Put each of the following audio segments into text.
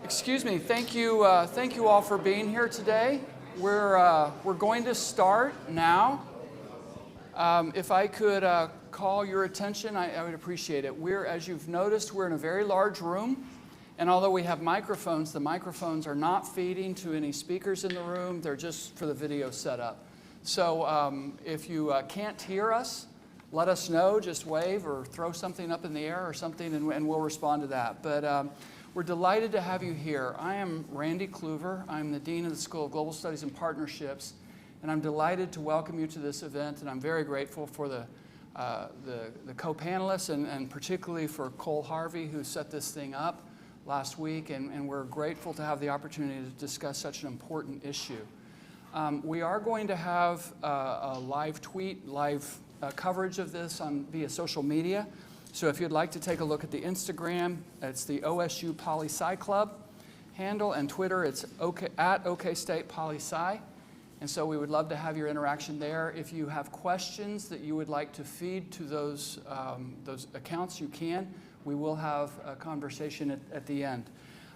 Excuse me. Thank you all for being here today. We're going to start now. If I could call your attention, I would appreciate it. As you've noticed, we're in a very large room, and although we have microphones, the microphones are not feeding to any speakers in the room. They're just for the video setup. So if you can't hear us, let us know. Just wave or throw something up in the air or something, and we'll respond to that. But we're delighted to have you here. I am Randy Kluver. I'm the Dean of the School of Global Studies and Partnerships, and I'm delighted to welcome you to this event, and I'm very grateful for the co-panelists and particularly for Cole Harvey, who set this thing up last week, and we're grateful to have the opportunity to discuss such an important issue. We are going to have a live tweet, coverage of this via social media. So if you'd like to take a look at the Instagram, it's the OSU Poli Sci Club handle, and Twitter, it's at OK State Poli Sci. And so we would love to have your interaction there. If you have questions that you would like to feed to those accounts, you can. We will have a conversation at the end.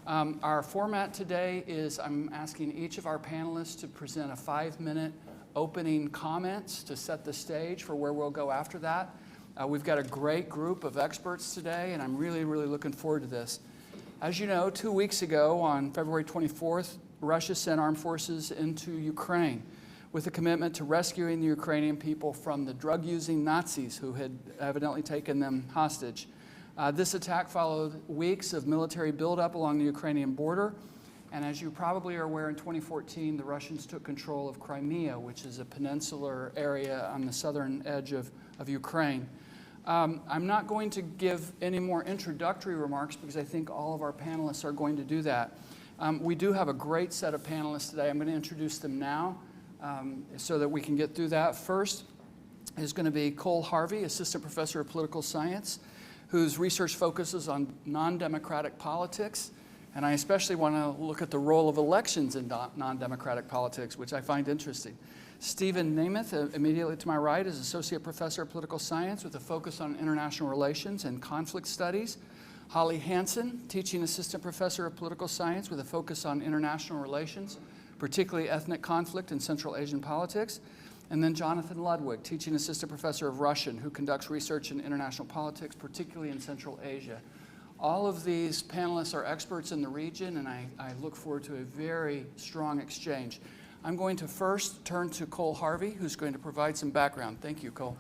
Our format today is I'm asking each of our panelists to present a 5-minute opening comments to set the stage for where we'll go after that. We've got a great group of experts today, and I'm really, really looking forward to this. As you know, 2 weeks ago, on February 24th, Russia sent armed forces into Ukraine with a commitment to rescuing the Ukrainian people from the drug-using Nazis who had evidently taken them hostage. This attack followed weeks of military buildup along the Ukrainian border, and as you probably are aware, in 2014, the Russians took control of Crimea, which is a peninsular area on the southern edge of Ukraine. I'm not going to give any more introductory remarks because I think all of our panelists are going to do that. We do have a great set of panelists today. I'm going to introduce them now so that we can get through that. First is going to be Cole Harvey, Assistant Professor of Political Science, whose research focuses on non-democratic politics. And I especially want to look at the role of elections in non-democratic politics, which I find interesting. Stephen Nemeth, immediately to my right, is Associate Professor of Political Science with a focus on international relations and conflict studies. Holly Hansen, Teaching Assistant Professor of Political Science with a focus on international relations, particularly ethnic conflict and Central Asian politics. And then Jonathan Ludwig, Teaching Assistant Professor of Russian, who conducts research in international politics, particularly in Central Asia. All of these panelists are experts in the region, and I look forward to a very strong exchange. I'm going to first turn to Cole Harvey, who's going to provide some background. Thank you, Cole.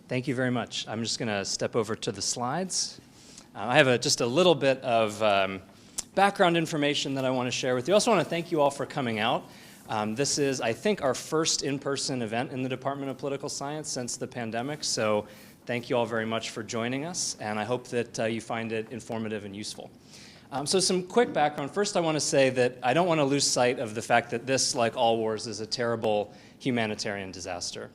Thank you very much. I'm just going to step over to the slides. I have just a little bit of background information that I want to share with you. I also want to thank you all for coming out. This is, I think, our first in-person event in the Department of Political Science since the pandemic, so thank you all very much for joining us, and I hope that you find it informative and useful. So some quick background. First, I want to say that I don't want to lose sight of the fact that this, like all wars, is a terrible humanitarian disaster.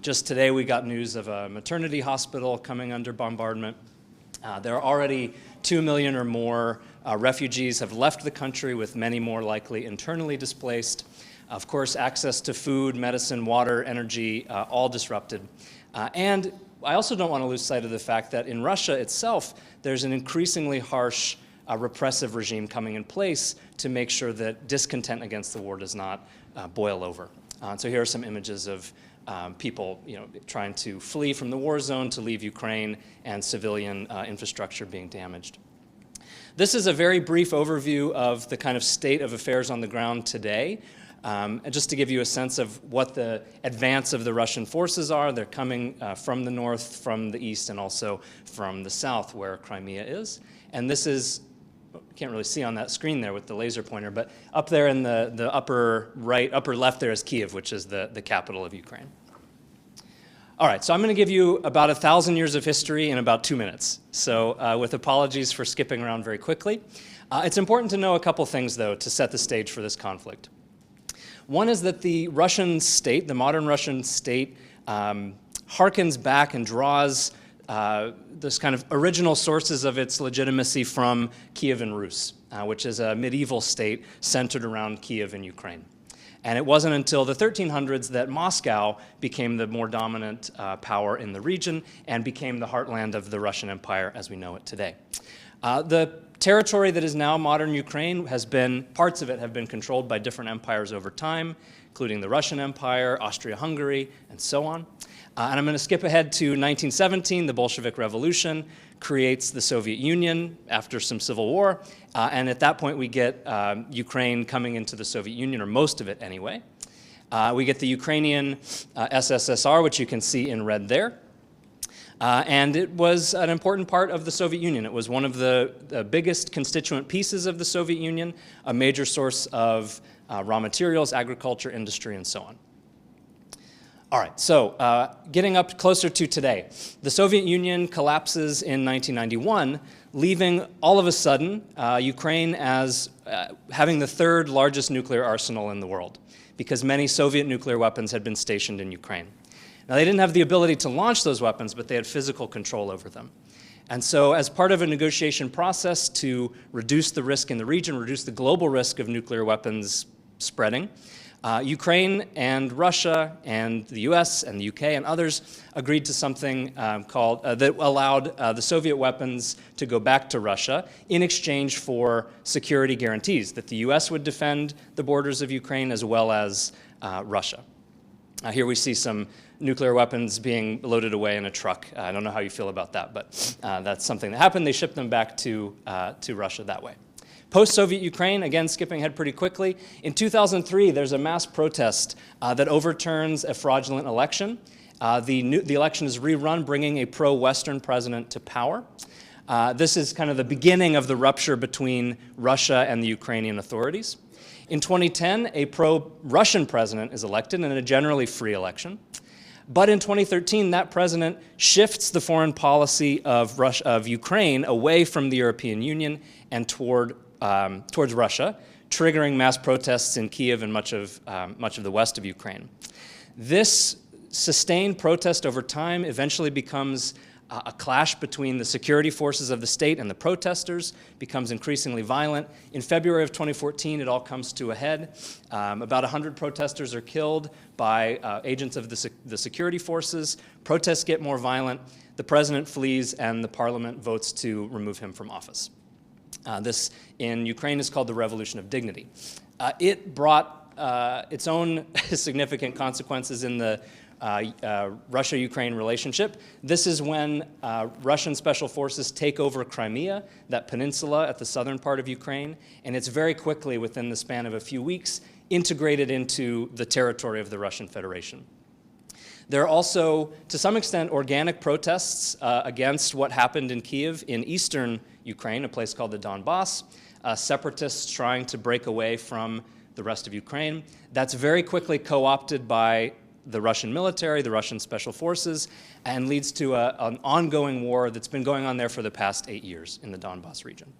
Just today, we got news of a maternity hospital coming under bombardment. There are already 2 million or more refugees have left the country, with many more likely internally displaced. Of course, access to food, medicine, water, energy, all disrupted. And I also don't want to lose sight of the fact that in Russia itself, there's an increasingly harsh repressive regime coming in place to make sure that discontent against the war does not boil over. So here are some images of people, trying to flee from the war zone to leave Ukraine, and civilian infrastructure being damaged. This is a very brief overview of the kind of state of affairs on the ground today. And just to give you a sense of what the advance of the Russian forces are, they're coming from the north, from the east, and also from the south, where Crimea is. And this is, can't really see on that screen there with the laser pointer, but up there in the upper right, upper left there is Kiev, which is the capital of Ukraine. All right, so I'm going to give you about 1,000 years of history in about 2 minutes. So with apologies for skipping around very quickly. It's important to know a couple things, though, to set the stage for this conflict. One is that the Russian state, the modern Russian state, harkens back and draws this kind of original sources of its legitimacy from Kievan Rus, which is a medieval state centered around Kiev in Ukraine. And it wasn't until the 1300s that Moscow became the more dominant power in the region and became the heartland of the Russian Empire as we know it today. The territory that is now modern Ukraine parts of it have been controlled by different empires over time, including the Russian Empire, Austria-Hungary, and so on. And I'm going to skip ahead to 1917. The Bolshevik Revolution creates the Soviet Union after some civil war. And at that point, we get Ukraine coming into the Soviet Union, or most of it anyway. We get the Ukrainian SSSR, which you can see in red there. And it was an important part of the Soviet Union. It was one of the biggest constituent pieces of the Soviet Union, a major source of raw materials, agriculture, industry, and so on. All right, so getting up closer to today. The Soviet Union collapses in 1991, leaving all of a sudden Ukraine as having the third largest nuclear arsenal in the world, because many Soviet nuclear weapons had been stationed in Ukraine. Now, they didn't have the ability to launch those weapons, but they had physical control over them. And so as part of a negotiation process to reduce the risk in the region, reduce the global risk of nuclear weapons spreading, Ukraine and Russia and the US and the UK and others agreed to something that allowed the Soviet weapons to go back to Russia in exchange for security guarantees that the US would defend the borders of Ukraine as well as Russia. Here we see some nuclear weapons being loaded away in a truck. I don't know how you feel about that, but that's something that happened. They shipped them back to Russia that way. Post-Soviet Ukraine, again, skipping ahead pretty quickly. In 2003, there's a mass protest that overturns a fraudulent election. The election is rerun, bringing a pro-Western president to power. This is kind of the beginning of the rupture between Russia and the Ukrainian authorities. In 2010, a pro-Russian president is elected in a generally free election. But in 2013, that president shifts the foreign policy of Ukraine away from the European Union and towards Russia, triggering mass protests in Kyiv and much of the west of Ukraine. This sustained protest over time eventually becomes a clash between the security forces of the state and the protesters, becomes increasingly violent. In February of 2014, it all comes to a head. About 100 protesters are killed by agents of the security forces. Protests get more violent. The president flees, and the parliament votes to remove him from office. This in Ukraine is called the Revolution of Dignity. It brought its own significant consequences in the Russia-Ukraine relationship. This is when Russian special forces take over Crimea, that peninsula at the southern part of Ukraine, and it's very quickly, within the span of a few weeks, integrated into the territory of the Russian Federation. There are also, to some extent, organic protests against what happened in Kyiv in eastern Ukraine, a place called the Donbass, separatists trying to break away from the rest of Ukraine. That's very quickly co-opted by the Russian military, the Russian special forces, and leads to an ongoing war that's been going on there for the past 8 years in the Donbass region.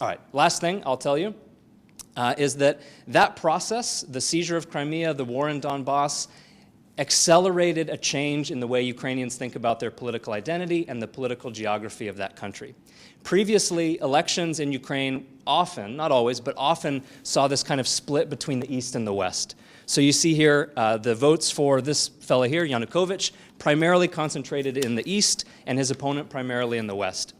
All right, last thing I'll tell you is that process, the seizure of Crimea, the war in Donbass, accelerated a change in the way Ukrainians think about their political identity and the political geography of that country. Previously, elections in Ukraine often, not always, but often saw this kind of split between the East and the West. So you see here the votes for this fellow here, Yanukovych, primarily concentrated in the East, and his opponent primarily in the West.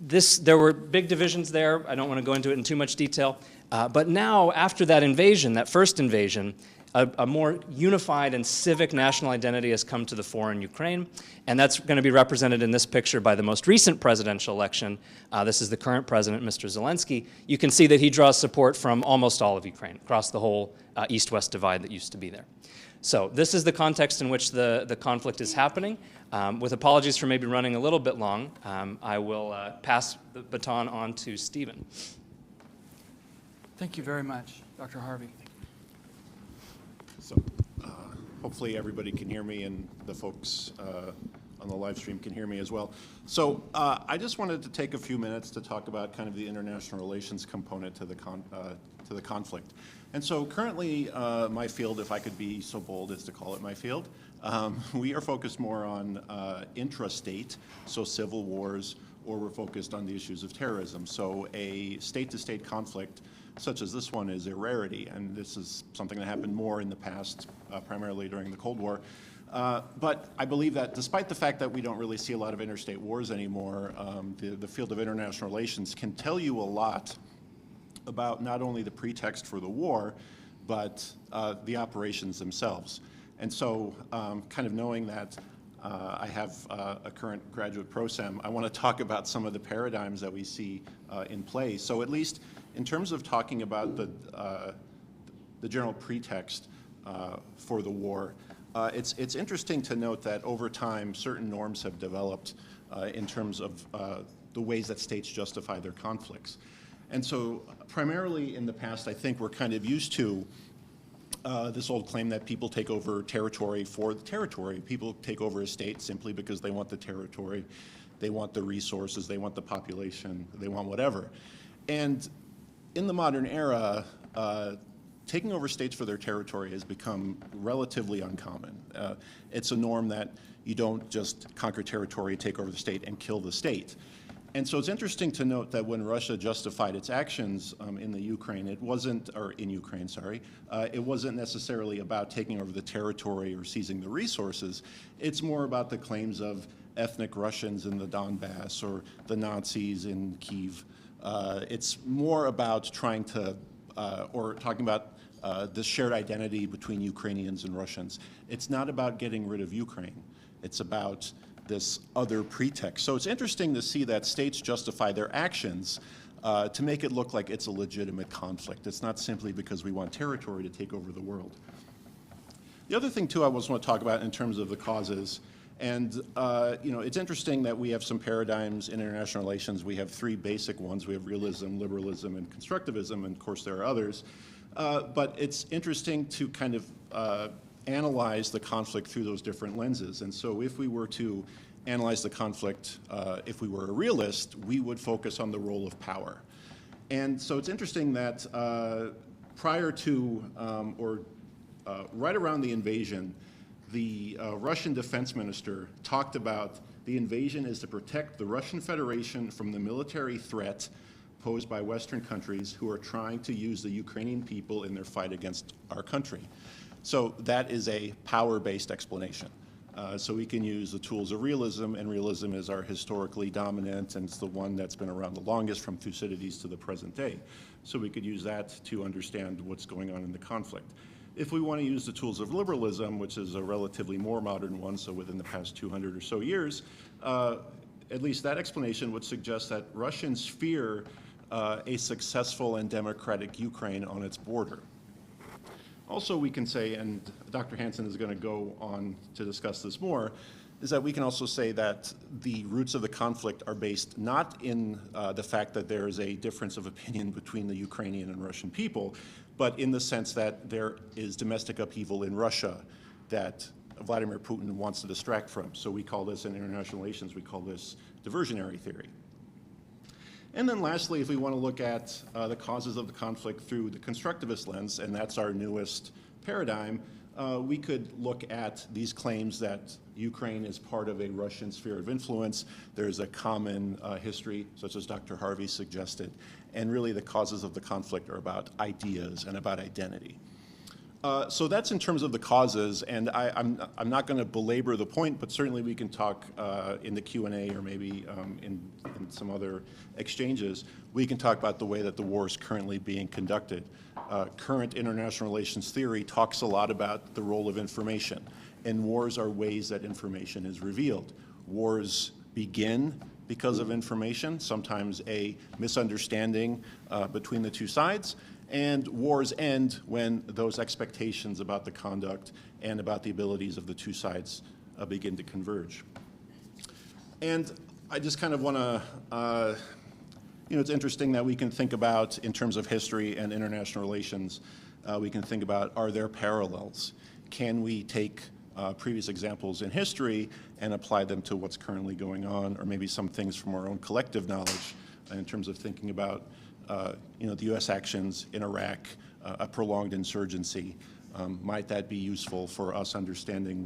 There were big divisions there. I don't want to go into it in too much detail. But now, after that invasion, that first invasion, a more unified and civic national identity has come to the fore in Ukraine, and that's going to be represented in this picture by the most recent presidential election. This is the current president, Mr. Zelensky. You can see that he draws support from almost all of Ukraine, across the whole east-west divide that used to be there. So this is the context in which the conflict is happening. With apologies for maybe running a little bit long, I will pass the baton on to Stephen. Thank you very much, Dr. Harvey. So hopefully everybody can hear me, and the folks on the live stream can hear me as well. So I just wanted to take a few minutes to talk about kind of the international relations component to the conflict. And so currently my field, if I could be so bold as to call it my field, we are focused more on intrastate, so civil wars, or we're focused on the issues of terrorism. So a state-to-state conflict such as this one, is a rarity, and this is something that happened more in the past, primarily during the Cold War. But I believe that despite the fact that we don't really see a lot of interstate wars anymore, the field of international relations can tell you a lot about not only the pretext for the war, but the operations themselves. And so kind of knowing that I have a current graduate pro-sem, I want to talk about some of the paradigms that we see in play. So at least in terms of talking about the general pretext for the war, it's interesting to note that over time certain norms have developed in terms of the ways that states justify their conflicts. And so primarily in the past, I think we're kind of used to this old claim that people take over territory for the territory. People take over a state simply because they want the territory, they want the resources, they want the population, they want whatever. And in the modern era, taking over states for their territory has become relatively uncommon. It's a norm that you don't just conquer territory, take over the state, and kill the state. And so it's interesting to note that when Russia justified its actions in the Ukraine, it wasn't, or in Ukraine, sorry, it wasn't necessarily about taking over the territory or seizing the resources. It's more about the claims of ethnic Russians in the Donbass or the Nazis in Kyiv. It's more about trying to, or talking about this shared identity between Ukrainians and Russians. It's not about getting rid of Ukraine. It's about this other pretext. So it's interesting to see that states justify their actions to make it look like it's a legitimate conflict. It's not simply because we want territory to take over the world. The other thing, too, I was want to talk about in terms of the causes, and it's interesting that we have some paradigms in international relations. We have three basic ones. We have realism, liberalism, and constructivism, and of course there are others. But it's interesting to kind of analyze the conflict through those different lenses. And so if we were to analyze the conflict, if we were a realist, we would focus on the role of power. And so it's interesting that prior to, right around the invasion, the Russian defense minister talked about the invasion is to protect the Russian Federation from the military threat posed by Western countries who are trying to use the Ukrainian people in their fight against our country. So that is a power-based explanation. So we can use the tools of realism, and realism is our historically dominant, and it's the one that's been around the longest from Thucydides to the present day. So we could use that to understand what's going on in the conflict. If we want to use the tools of liberalism, which is a relatively more modern one, so within the past 200 or so years, at least that explanation would suggest that Russians fear a successful and democratic Ukraine on its border. Also, we can say, and Dr. Hansen is going to go on to discuss this more, is that we can also say that the roots of the conflict are based not in the fact that there is a difference of opinion between the Ukrainian and Russian people, but in the sense that there is domestic upheaval in Russia that Vladimir Putin wants to distract from. So we call this in international relations, we call this diversionary theory. And then lastly, if we want to look at the causes of the conflict through the constructivist lens, and that's our newest paradigm, we could look at these claims that Ukraine is part of a Russian sphere of influence. There's a common history, such as Dr. Harvey suggested, and really the causes of the conflict are about ideas and about identity. So that's in terms of the causes, and I'm not going to belabor the point, but certainly we can talk in the Q&A or maybe in some other exchanges. We can talk about the way that the war is currently being conducted. Current international relations theory talks a lot about the role of information, and wars are ways that information is revealed. Wars begin because of information, sometimes a misunderstanding between the two sides, and wars end when those expectations about the conduct and about the abilities of the two sides begin to converge. And I just kind of want to, it's interesting that we can think about, in terms of history and international relations, we can think about, are there parallels? Can we take previous examples in history and apply them to what's currently going on, or maybe some things from our own collective knowledge in terms of thinking about the U.S. actions in Iraq, a prolonged insurgency. Might that be useful for us understanding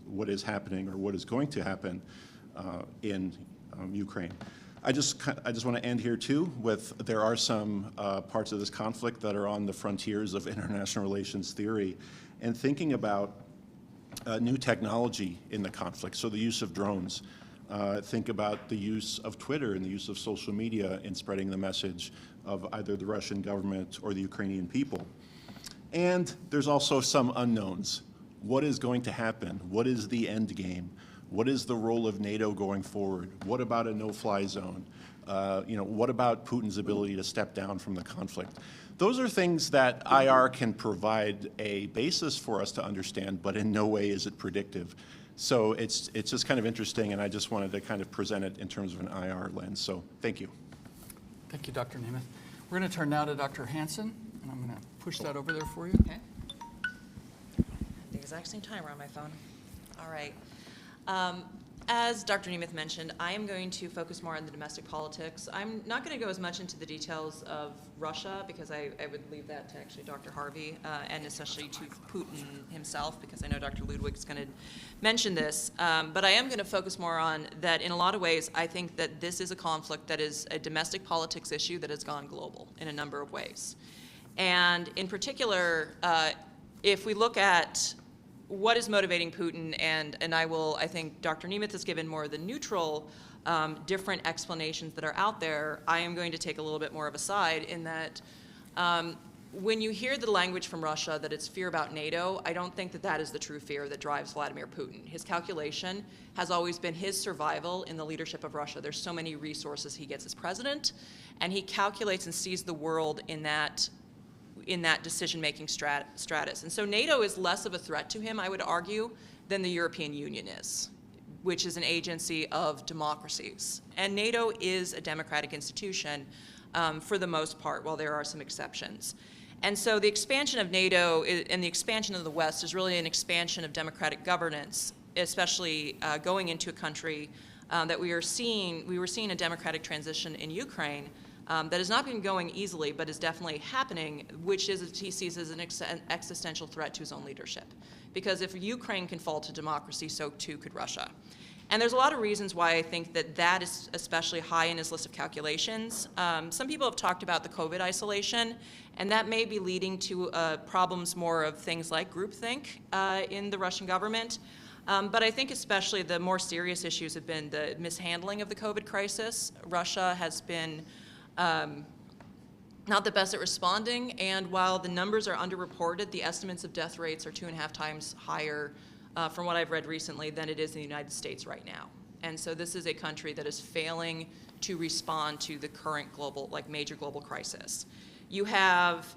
what is happening or what is going to happen in Ukraine? I just want to end here too with there are some parts of this conflict that are on the frontiers of international relations theory, and thinking about new technology in the conflict. So the use of drones. Think about the use of Twitter and the use of social media in spreading the message of either the Russian government or the Ukrainian people. And there's also some unknowns. What is going to happen? What is the end game? What is the role of NATO going forward? What about a no-fly zone? What about Putin's ability to step down from the conflict? Those are things that IR can provide a basis for us to understand, but in no way is it predictive. So it's just kind of interesting, and I just wanted to kind of present it in terms of an IR lens. So thank you. Thank you, Dr. Nemeth. We're going to turn now to Dr. Hansen, and I'm going to push that over there for you. Okay. The exact same timer on my phone. All right. As Dr. Nemeth mentioned, I am going to focus more on the domestic politics. I'm not going to go as much into the details of Russia because I would leave that to actually Dr. Harvey and especially to Putin himself, because I know Dr. Ludwig is going to mention this. But I am going to focus more on that. In a lot of ways, I think that this is a conflict that is a domestic politics issue that has gone global in a number of ways. And in particular, if we look at what is motivating Putin, and I think Dr. Nemeth has given more of the neutral, different explanations that are out there. I am going to take a little bit more of a side in that when you hear the language from Russia that it's fear about NATO, I don't think that that is the true fear that drives Vladimir Putin. His calculation has always been his survival in the leadership of Russia. There's so many resources he gets as president, and he calculates and sees the world in that decision-making stratus. And so NATO is less of a threat to him, I would argue, than the European Union is, which is an agency of democracies. And NATO is a democratic institution for the most part, while there are some exceptions. And so the expansion of NATO and the expansion of the West is really an expansion of democratic governance, especially going into a country that we were seeing a democratic transition in Ukraine that has not been going easily, but is definitely happening, which is he sees as an existential threat to his own leadership. Because if Ukraine can fall to democracy, so too could Russia. And there's a lot of reasons why I think that that is especially high in his list of calculations. Some people have talked about the COVID isolation, and that may be leading to problems more of things like groupthink in the Russian government. But I think especially the more serious issues have been the mishandling of the COVID crisis. Russia has been not the best at responding, and while the numbers are underreported, the estimates of death rates are 2.5 times higher from what I've read recently than it is in the United States right now. And so this is a country that is failing to respond to the current global, major global crisis. You have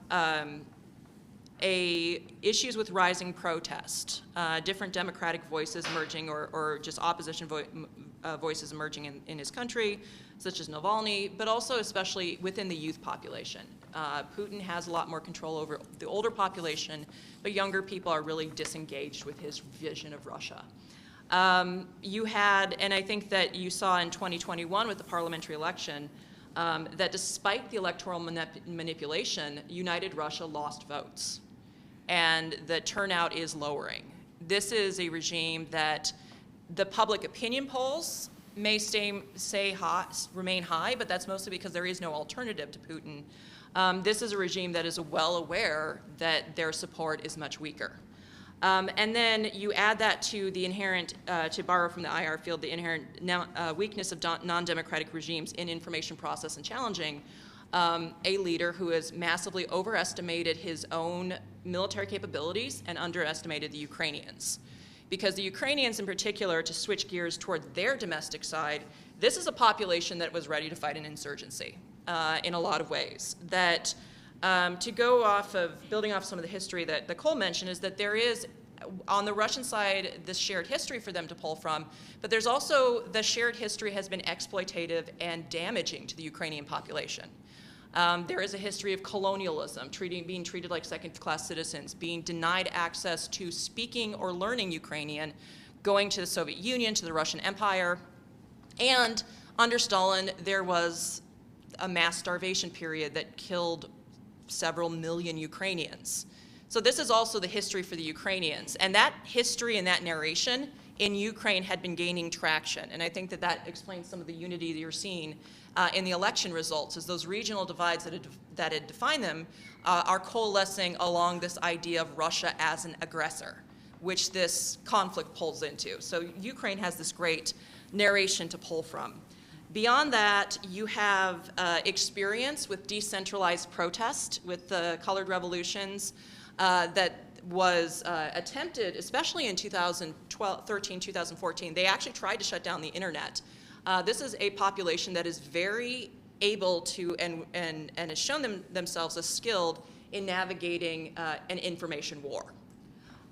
issues with rising protest, different democratic voices emerging or just opposition voices emerging in his country, such as Navalny, but also especially within the youth population. Putin has a lot more control over the older population, but younger people are really disengaged with his vision of Russia. You had, and I think that you saw in 2021 with the parliamentary election, that despite the electoral manipulation, United Russia lost votes, and the turnout is lowering. This is a regime that the public opinion polls may remain high, but that's mostly because there is no alternative to Putin. This is a regime that is well aware that their support is much weaker. And then you add that to the inherent, to borrow from the IR field, the inherent weakness of non-democratic regimes in information process and challenging a leader who has massively overestimated his own military capabilities and underestimated the Ukrainians. Because the Ukrainians in particular, to switch gears toward their domestic side, this is a population that was ready to fight an insurgency in a lot of ways. That to go off of, building off some of the history that Cole mentioned, is that there is, on the Russian side, this shared history for them to pull from, but there's also, the shared history has been exploitative and damaging to the Ukrainian population. There is a history of colonialism, being treated like second-class citizens, being denied access to speaking or learning Ukrainian, going to the Soviet Union, to the Russian Empire. And under Stalin, there was a mass starvation period that killed several million Ukrainians. So this is also the history for the Ukrainians. And that history and that narration in Ukraine had been gaining traction. And I think that that explains some of the unity that you're seeing in the election results, as those regional divides that had defined them are coalescing along this idea of Russia as an aggressor, which this conflict pulls into. So Ukraine has this great narration to pull from. Beyond that, you have experience with decentralized protest, with the colored revolutions that was attempted, especially in 2013, 2014. They actually tried to shut down the internet. This is a population that is very able to and has shown themselves as skilled in navigating an information war.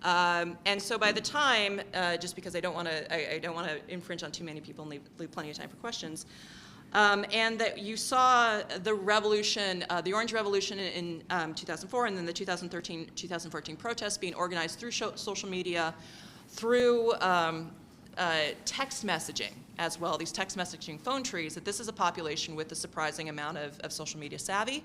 And so by the time, just because I don't want to infringe on too many people and leave plenty of time for questions, and that you saw the revolution, the Orange Revolution in 2004, and then the 2013-2014 protests being organized through social media, through text messaging as well, these text messaging phone trees, that this is a population with a surprising amount of social media savvy,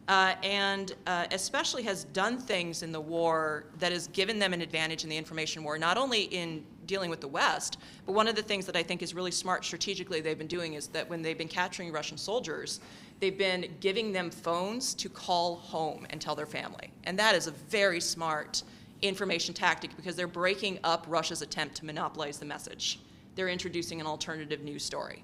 and especially has done things in the war that has given them an advantage in the information war, not only in dealing with the West, but one of the things that I think is really smart strategically they've been doing is that when they've been capturing Russian soldiers, they've been giving them phones to call home and tell their family. And that is a very smart information tactic because they're breaking up Russia's attempt to monopolize the message. They're introducing an alternative news story.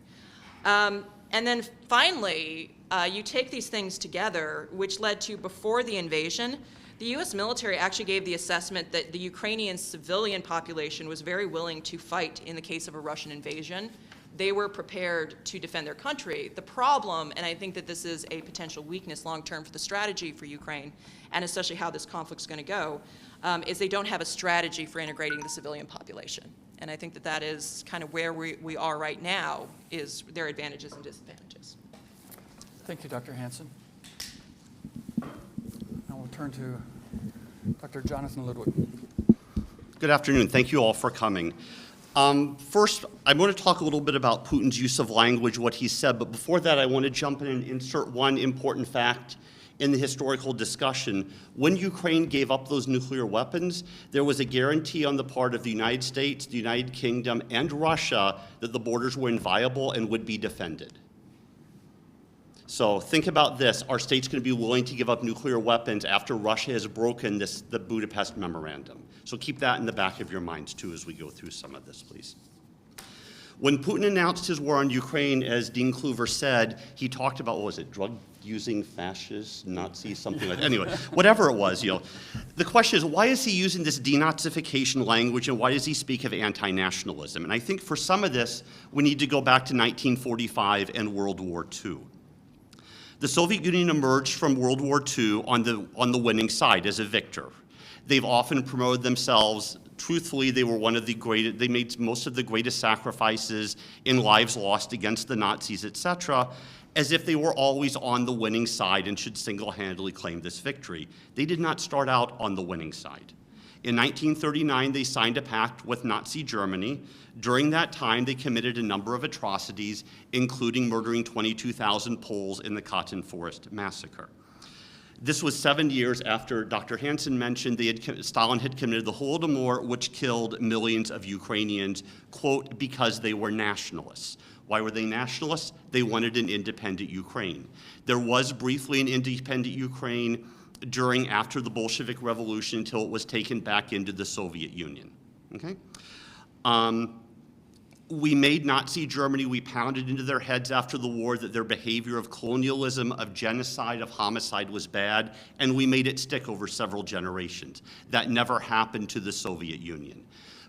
And then finally, you take these things together, which led to, before the invasion, the US military actually gave the assessment that the Ukrainian civilian population was very willing to fight in the case of a Russian invasion. They were prepared to defend their country. The problem, and I think that this is a potential weakness long-term for the strategy for Ukraine, and especially how this conflict's going to go, is they don't have a strategy for integrating the civilian population. And I think that that is kind of where we are right now, is their advantages and disadvantages. Thank you, Dr. Hansen. Now we'll turn to Dr. Jonathan Ludwig. Good afternoon. Thank you all for coming. First, I'm going to talk a little bit about Putin's use of language, what he said, but before that I want to jump in and insert one important fact in the historical discussion. When Ukraine gave up those nuclear weapons, there was a guarantee on the part of the United States, the United Kingdom, and Russia that the borders were inviolable and would be defended. So think about this. Are states going to be willing to give up nuclear weapons after Russia has broken the Budapest Memorandum? So keep that in the back of your minds, too, as we go through some of this, please. When Putin announced his war on Ukraine, as Dean Kluver said, he talked about, what was it, drug-using fascists, Nazis, something like that. Anyway, whatever it was, The question is, why is he using this denazification language, and why does he speak of anti-nationalism? And I think for some of this, we need to go back to 1945 and World War II. The Soviet Union emerged from World War II on the winning side as a victor. They've often promoted themselves. Truthfully, they were one of the greatest, they made most of the greatest sacrifices in lives lost against the Nazis, etc., as if they were always on the winning side and should single-handedly claim this victory. They did not start out on the winning side. In 1939, they signed a pact with Nazi Germany. During that time, they committed a number of atrocities, including murdering 22,000 Poles in the Cotton Forest Massacre. This was 7 years after Dr. Hansen mentioned Stalin had committed the Holodomor, which killed millions of Ukrainians, quote, because they were nationalists. Why were they nationalists? They wanted an independent Ukraine. There was briefly an independent Ukraine after the Bolshevik Revolution until it was taken back into the Soviet Union, okay? We made Nazi Germany, we pounded into their heads after the war that their behavior of colonialism, of genocide, of homicide was bad, and we made it stick over several generations. That never happened to the Soviet Union.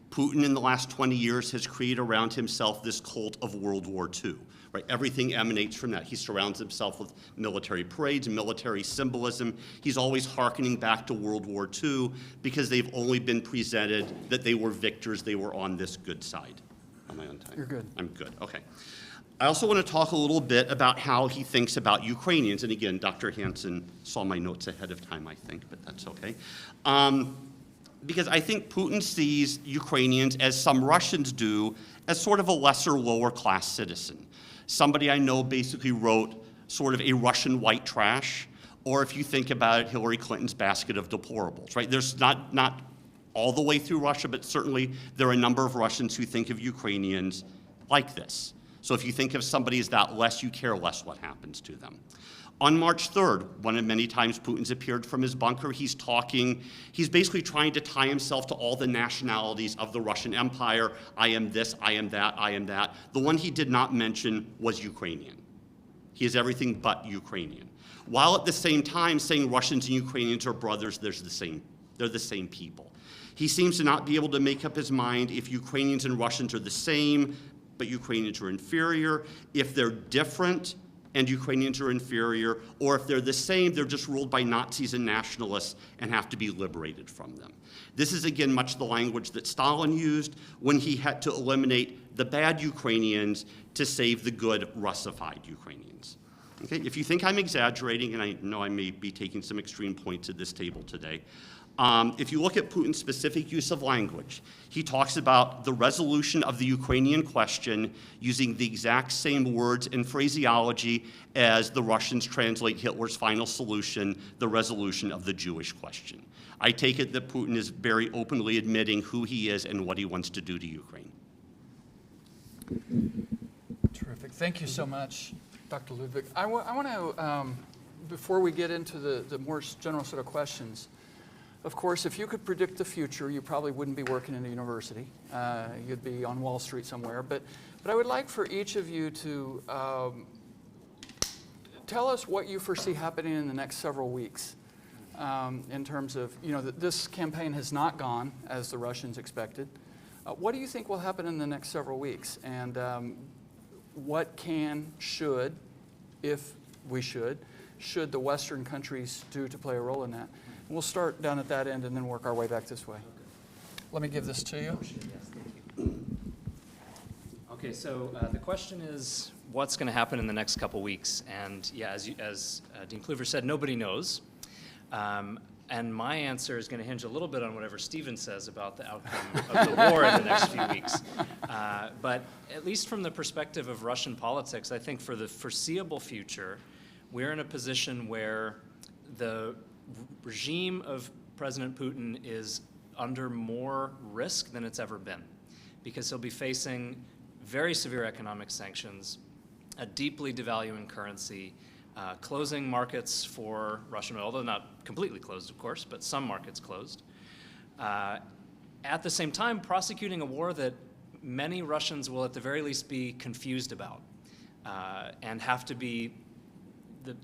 Putin in the last 20 years has created around himself this cult of World War II. Right? Everything emanates from that. He surrounds himself with military parades, military symbolism. He's always hearkening back to World War II because they've only been presented that they were victors, they were on this good side. Am I on time? You're good. I'm good, okay. I also want to talk a little bit about how he thinks about Ukrainians. And again, Dr. Hansen saw my notes ahead of time, I think, but that's okay. Because I think Putin sees Ukrainians, as some Russians do, as sort of a lesser, lower class citizen. Somebody I know basically wrote sort of a Russian white trash, or if you think about it, Hillary Clinton's basket of deplorables, right? There's not all the way through Russia, but certainly there are a number of Russians who think of Ukrainians like this. So if you think of somebody as that less, you care less what happens to them. On March 3rd, one of many times Putin's appeared from his bunker, he's basically trying to tie himself to all the nationalities of the Russian Empire. I am this, I am that, I am that. The one he did not mention was Ukrainian. He is everything but Ukrainian. While at the same time saying Russians and Ukrainians are brothers, they're the same people. He seems to not be able to make up his mind if Ukrainians and Russians are the same, but Ukrainians are inferior, if they're different and Ukrainians are inferior, or if they're the same, they're just ruled by Nazis and nationalists and have to be liberated from them. This is, again, much the language that Stalin used when he had to eliminate the bad Ukrainians to save the good Russified Ukrainians. Okay? If you think I'm exaggerating, and I know I may be taking some extreme points at this table today, if you look at Putin's specific use of language, he talks about the resolution of the Ukrainian question using the exact same words and phraseology as the Russians translate Hitler's final solution, the resolution of the Jewish question. I take it that Putin is very openly admitting who he is and what he wants to do to Ukraine. Terrific. Thank you so much, Dr. Ludwig. I want to, before we get into the more general sort of questions, of course, if you could predict the future, you probably wouldn't be working in a university. You'd be on Wall Street somewhere. But I would like for each of you to tell us what you foresee happening in the next several weeks in terms of, this campaign has not gone as the Russians expected. What do you think will happen in the next several weeks? And what should the Western countries do to play a role in that? We'll start down at that end and then work our way back this way. Let me give this to you. Okay, so the question is, what's going to happen in the next couple weeks? And yeah, as Dean Kluver said, nobody knows. And my answer is going to hinge a little bit on whatever Stephen says about the outcome of the war in the next few weeks. But at least from the perspective of Russian politics, I think for the foreseeable future, we're in a position where the regime of President Putin is under more risk than it's ever been, because he'll be facing very severe economic sanctions, a deeply devaluing currency, closing markets for Russian oil, although not completely closed, of course, but some markets closed. At the same time, prosecuting a war that many Russians will at the very least be confused about and have to be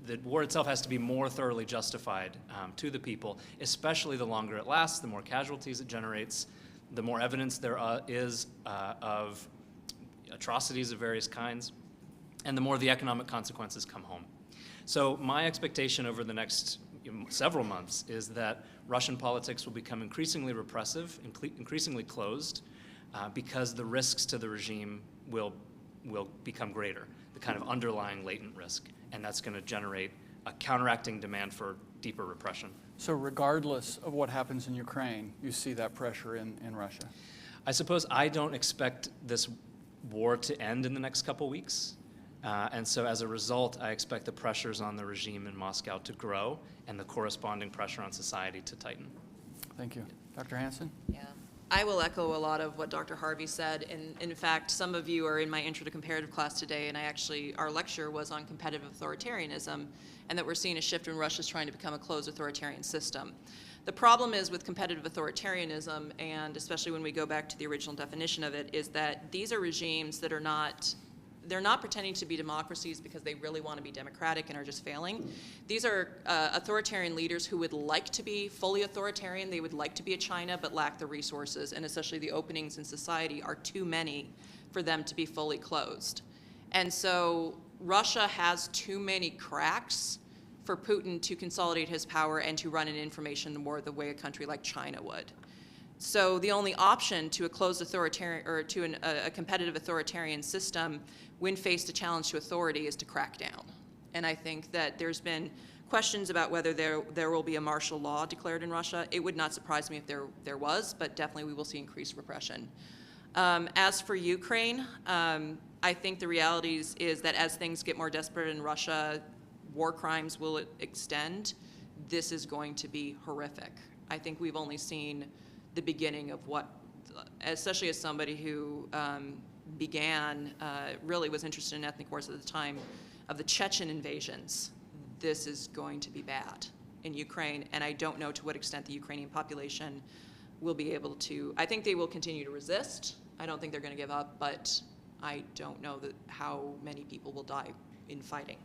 the war itself has to be more thoroughly justified to the people, especially the longer it lasts, the more casualties it generates, the more evidence there is of atrocities of various kinds, and the more the economic consequences come home. So my expectation over the next several months is that Russian politics will become increasingly repressive, increasingly closed, because the risks to the regime will become greater, the kind of underlying latent risk. And that's going to generate a counteracting demand for deeper repression. So regardless of what happens in Ukraine, you see that pressure in Russia? I suppose I don't expect this war to end in the next couple weeks. And so as a result, I expect the pressures on the regime in Moscow to grow and the corresponding pressure on society to tighten. Thank you. Dr. Hansen? Yeah. I will echo a lot of what Dr. Harvey said. In fact, some of you are in my Intro to Comparative class today, and our lecture was on competitive authoritarianism, and that we're seeing a shift when Russia's trying to become a closed authoritarian system. The problem is with competitive authoritarianism, and especially when we go back to the original definition of it, is that these are regimes that they're not pretending to be democracies because they really want to be democratic and are just failing. These are authoritarian leaders who would like to be fully authoritarian. They would like to be a China but lack the resources, and especially the openings in society are too many for them to be fully closed. And so Russia has too many cracks for Putin to consolidate his power and to run an information war the way a country like China would. So the only option to a closed authoritarian or to a competitive authoritarian system when faced a challenge to authority is to crack down. And I think that there's been questions about whether there will be a martial law declared in Russia. It would not surprise me if there was, but definitely we will see increased repression. As for Ukraine, I think the reality is that as things get more desperate in Russia, war crimes will extend. This is going to be horrific. I think we've only seen the beginning of what, especially as somebody who really was interested in ethnic wars at the time of the Chechen invasions. This is going to be bad in Ukraine, and I don't know to what extent the Ukrainian population will be able to. I think they will continue to resist. I don't think they're going to give up, but I don't know how many people will die in fighting.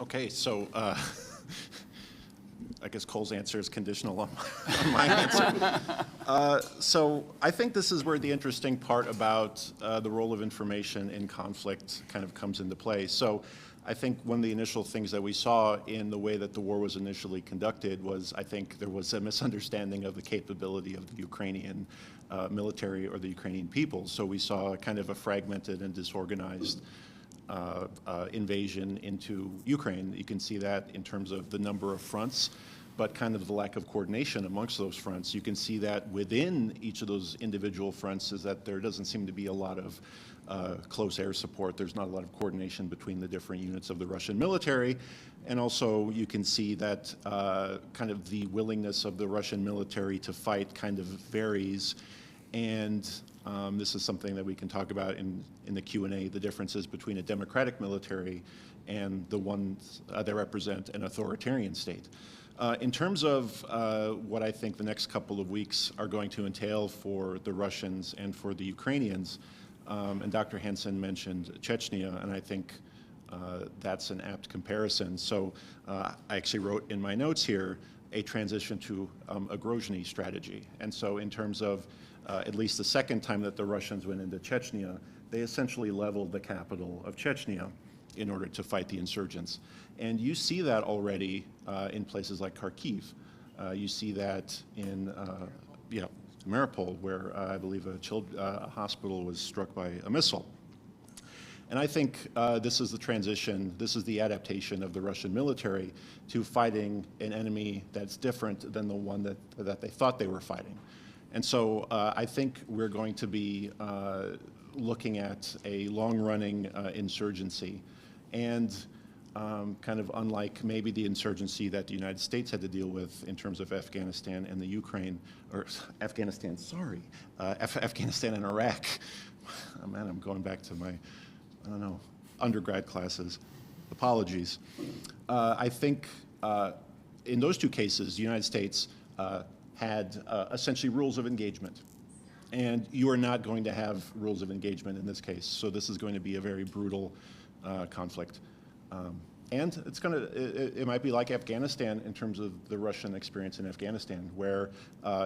Okay, so I guess Cole's answer is conditional on my answer. So I think this is where the interesting part about the role of information in conflict kind of comes into play. So I think one of the initial things that we saw in the way that the war was initially conducted was, I think there was a misunderstanding of the capability of the Ukrainian military or the Ukrainian people. So we saw kind of a fragmented and disorganized invasion into Ukraine. You can see that in terms of the number of fronts, but kind of the lack of coordination amongst those fronts. You can see that within each of those individual fronts is that there doesn't seem to be a lot of close air support. There's not a lot of coordination between the different units of the Russian military. And also you can see that kind of the willingness of the Russian military to fight kind of varies. And this is something that we can talk about in the Q&A, the differences between a democratic military and the ones that represent an authoritarian state. In terms of what I think the next couple of weeks are going to entail for the Russians and for the Ukrainians, and Dr. Hansen mentioned Chechnya, and I think that's an apt comparison. So I actually wrote in my notes here a transition to a Grozny strategy. And so in terms of at least the second time that the Russians went into Chechnya, they essentially leveled the capital of Chechnya in order to fight the insurgents. And you see that already in places like Kharkiv. You see that in Mariupol, where I believe a hospital was struck by a missile. And I think this is the transition, this is the adaptation of the Russian military to fighting an enemy that's different than the one that they thought they were fighting. And so I think we're going to be looking at a long-running insurgency. And kind of unlike maybe the insurgency that the United States had to deal with in terms of Afghanistan and the Ukraine, or Afghanistan, sorry, Afghanistan and Iraq. Oh man, I'm going back to my, I don't know, undergrad classes. Apologies. I think in those two cases, the United States had essentially rules of engagement. And you are not going to have rules of engagement in this case. So this is going to be a very brutal conflict. And it's going to, it might be like Afghanistan in terms of the Russian experience in Afghanistan, where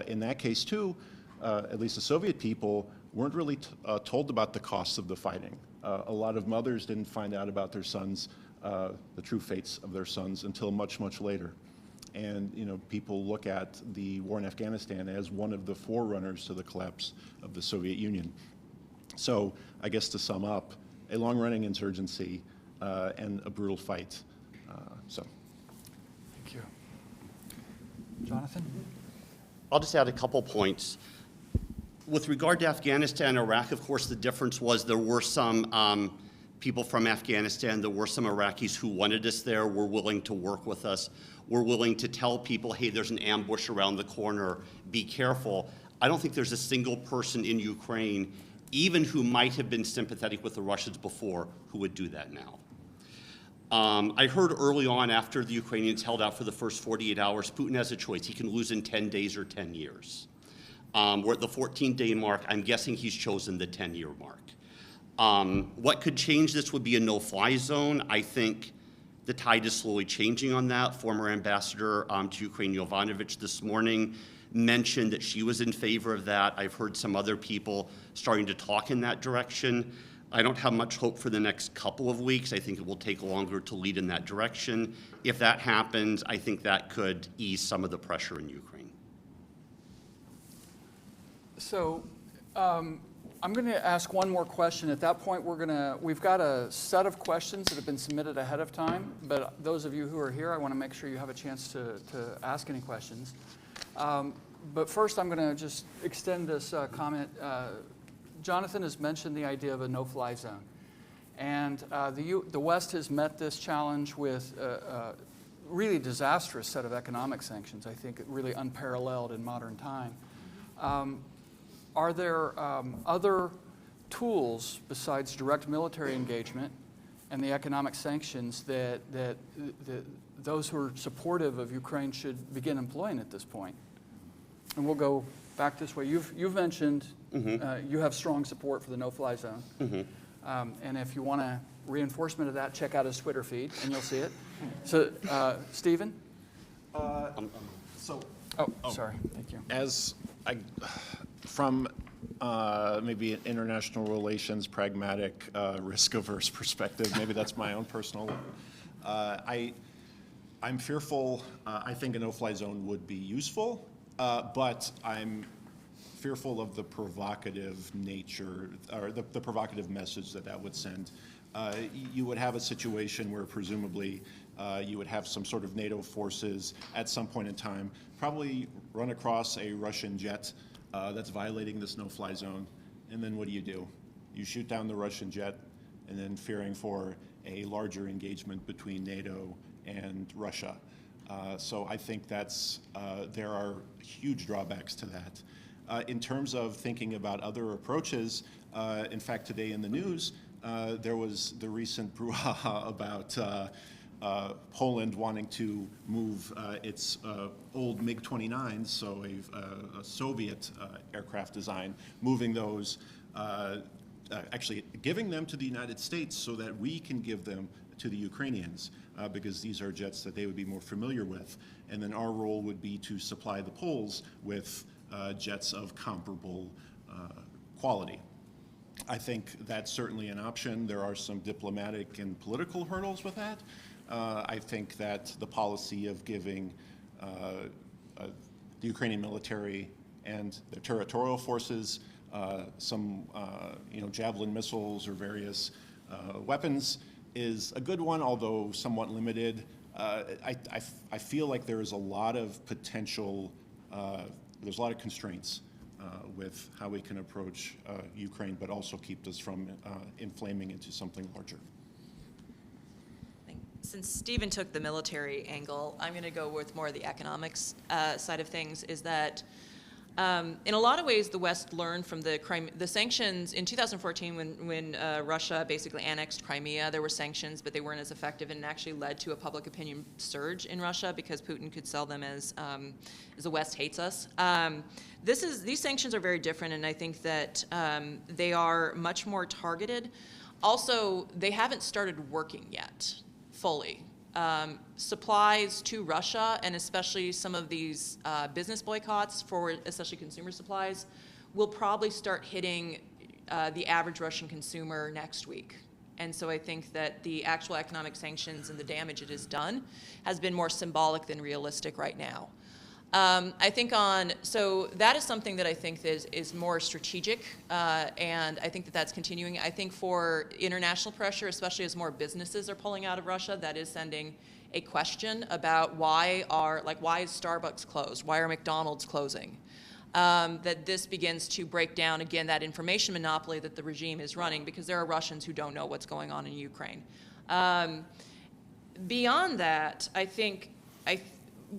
in that case too, at least the Soviet people weren't really told about the costs of the fighting. A lot of mothers didn't find out about their sons, the true fates of their sons until much, much later. And you know, people look at the war in Afghanistan as one of the forerunners to the collapse of the Soviet Union. So I guess to sum up, a long-running insurgency and a brutal fight. Thank you. Jonathan? I'll just add a couple points. With regard to Afghanistan and Iraq, of course, the difference was there were some people from Afghanistan, there were some Iraqis who wanted us there, were willing to work with us, were willing to tell people, hey, there's an ambush around the corner, be careful. I don't think there's a single person in Ukraine, even who might have been sympathetic with the Russians before, who would do that now. I heard early on, after the Ukrainians held out for the first 48 hours, Putin has a choice. He can lose in 10 days or 10 years. We're at the 14-day mark. I'm guessing he's chosen the 10-year mark. What could change this would be a no-fly zone. I think the tide is slowly changing on that. Former ambassador to Ukraine, Yovanovitch, this morning mentioned that she was in favor of that. I've heard some other people starting to talk in that direction. I don't have much hope for the next couple of weeks. I think it will take longer to lead in that direction. If that happens, I think that could ease some of the pressure in Ukraine. So I'm going to ask one more question. At that point, we've got a set of questions that have been submitted ahead of time, but those of you who are here, I want to make sure you have a chance to ask any questions. But first, I'm going to just extend this comment. Jonathan has mentioned the idea of a no-fly zone. And the West has met this challenge with really disastrous set of economic sanctions, I think really unparalleled in modern time. Are there other tools besides direct military engagement and the economic sanctions that those who are supportive of Ukraine should begin employing at this point? And we'll go back this way. You've mentioned you have strong support for the no-fly zone. And if you want a reinforcement of that, check out his Twitter feed and you'll see it. So, Stephen? Sorry. Thank you. From maybe an international relations, pragmatic, risk-averse perspective, maybe that's my own personal. I'm fearful. I think a no-fly zone would be useful, but I'm fearful of the provocative nature or the provocative message that would send. You would have a situation where presumably you would have some sort of NATO forces at some point in time probably run across a Russian jet that's violating this no-fly zone, and then what do? You shoot down the Russian jet, and then fearing for a larger engagement between NATO and Russia. So I think there are huge drawbacks to that. In terms of thinking about other approaches, in fact, today in the news, there was the recent brouhaha about Poland wanting to move its old MiG-29s, so a Soviet aircraft design, moving those, actually giving them to the United States so that we can give them to the Ukrainians, because these are jets that they would be more familiar with. And then our role would be to supply the Poles with jets of comparable quality. I think that's certainly an option. There are some diplomatic and political hurdles with that. I think that the policy of giving the Ukrainian military and their territorial forces some Javelin missiles or various weapons is a good one, although somewhat limited. I feel like there is a lot of potential, there's a lot of constraints with how we can approach Ukraine, but also keep this from inflaming into something larger. Since Stephen took the military angle, I'm going to go with more of the economics side of things, is that in a lot of ways, the West learned from the sanctions in 2014 when Russia basically annexed Crimea. There were sanctions, but they weren't as effective, and it actually led to a public opinion surge in Russia because Putin could sell them as the West hates us. These sanctions are very different, and I think that they are much more targeted. Also, they haven't started working yet fully. Supplies to Russia, and especially some of these business boycotts for especially consumer supplies, will probably start hitting the average Russian consumer next week. And so I think that the actual economic sanctions and the damage it has done has been more symbolic than realistic right now. I think so that is something that I think is more strategic, and I think that that's continuing. I think for international pressure, especially as more businesses are pulling out of Russia, that is sending a question about why is Starbucks closed? Why are McDonald's closing? That this begins to break down, again, that information monopoly that the regime is running, because there are Russians who don't know what's going on in Ukraine. Beyond that,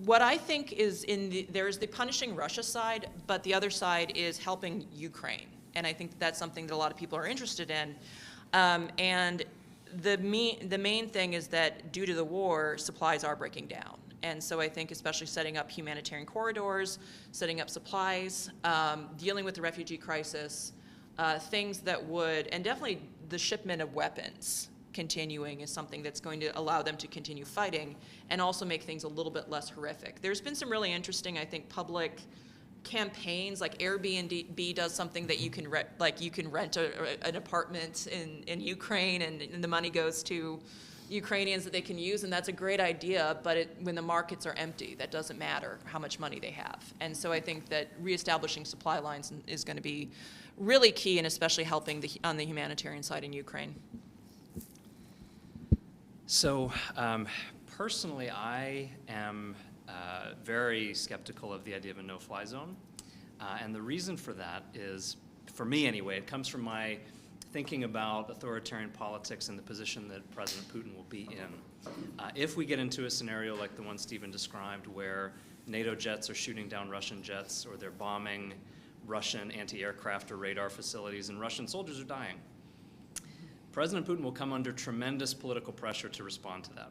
what I think is there's the punishing Russia side, but the other side is helping Ukraine. And I think that that's something that a lot of people are interested in. And the main thing is that due to the war, supplies are breaking down. And so I think especially setting up humanitarian corridors, setting up supplies, dealing with the refugee crisis, things that would, and definitely the shipment of weapons continuing is something that's going to allow them to continue fighting and also make things a little bit less horrific. There's been some really interesting, I think, public campaigns, like Airbnb does something that you can rent an apartment in Ukraine, and the money goes to Ukrainians that they can use, and that's a great idea, but when the markets are empty, that doesn't matter how much money they have. And so I think that reestablishing supply lines is going to be really key, and especially helping on the humanitarian side in Ukraine. So personally, I am very skeptical of the idea of a no-fly zone. And the reason for that is, for me anyway, it comes from my thinking about authoritarian politics and the position that President Putin will be in. If we get into a scenario like the one Stephen described, where NATO jets are shooting down Russian jets, or they're bombing Russian anti-aircraft or radar facilities, and Russian soldiers are dying, President Putin will come under tremendous political pressure to respond to that.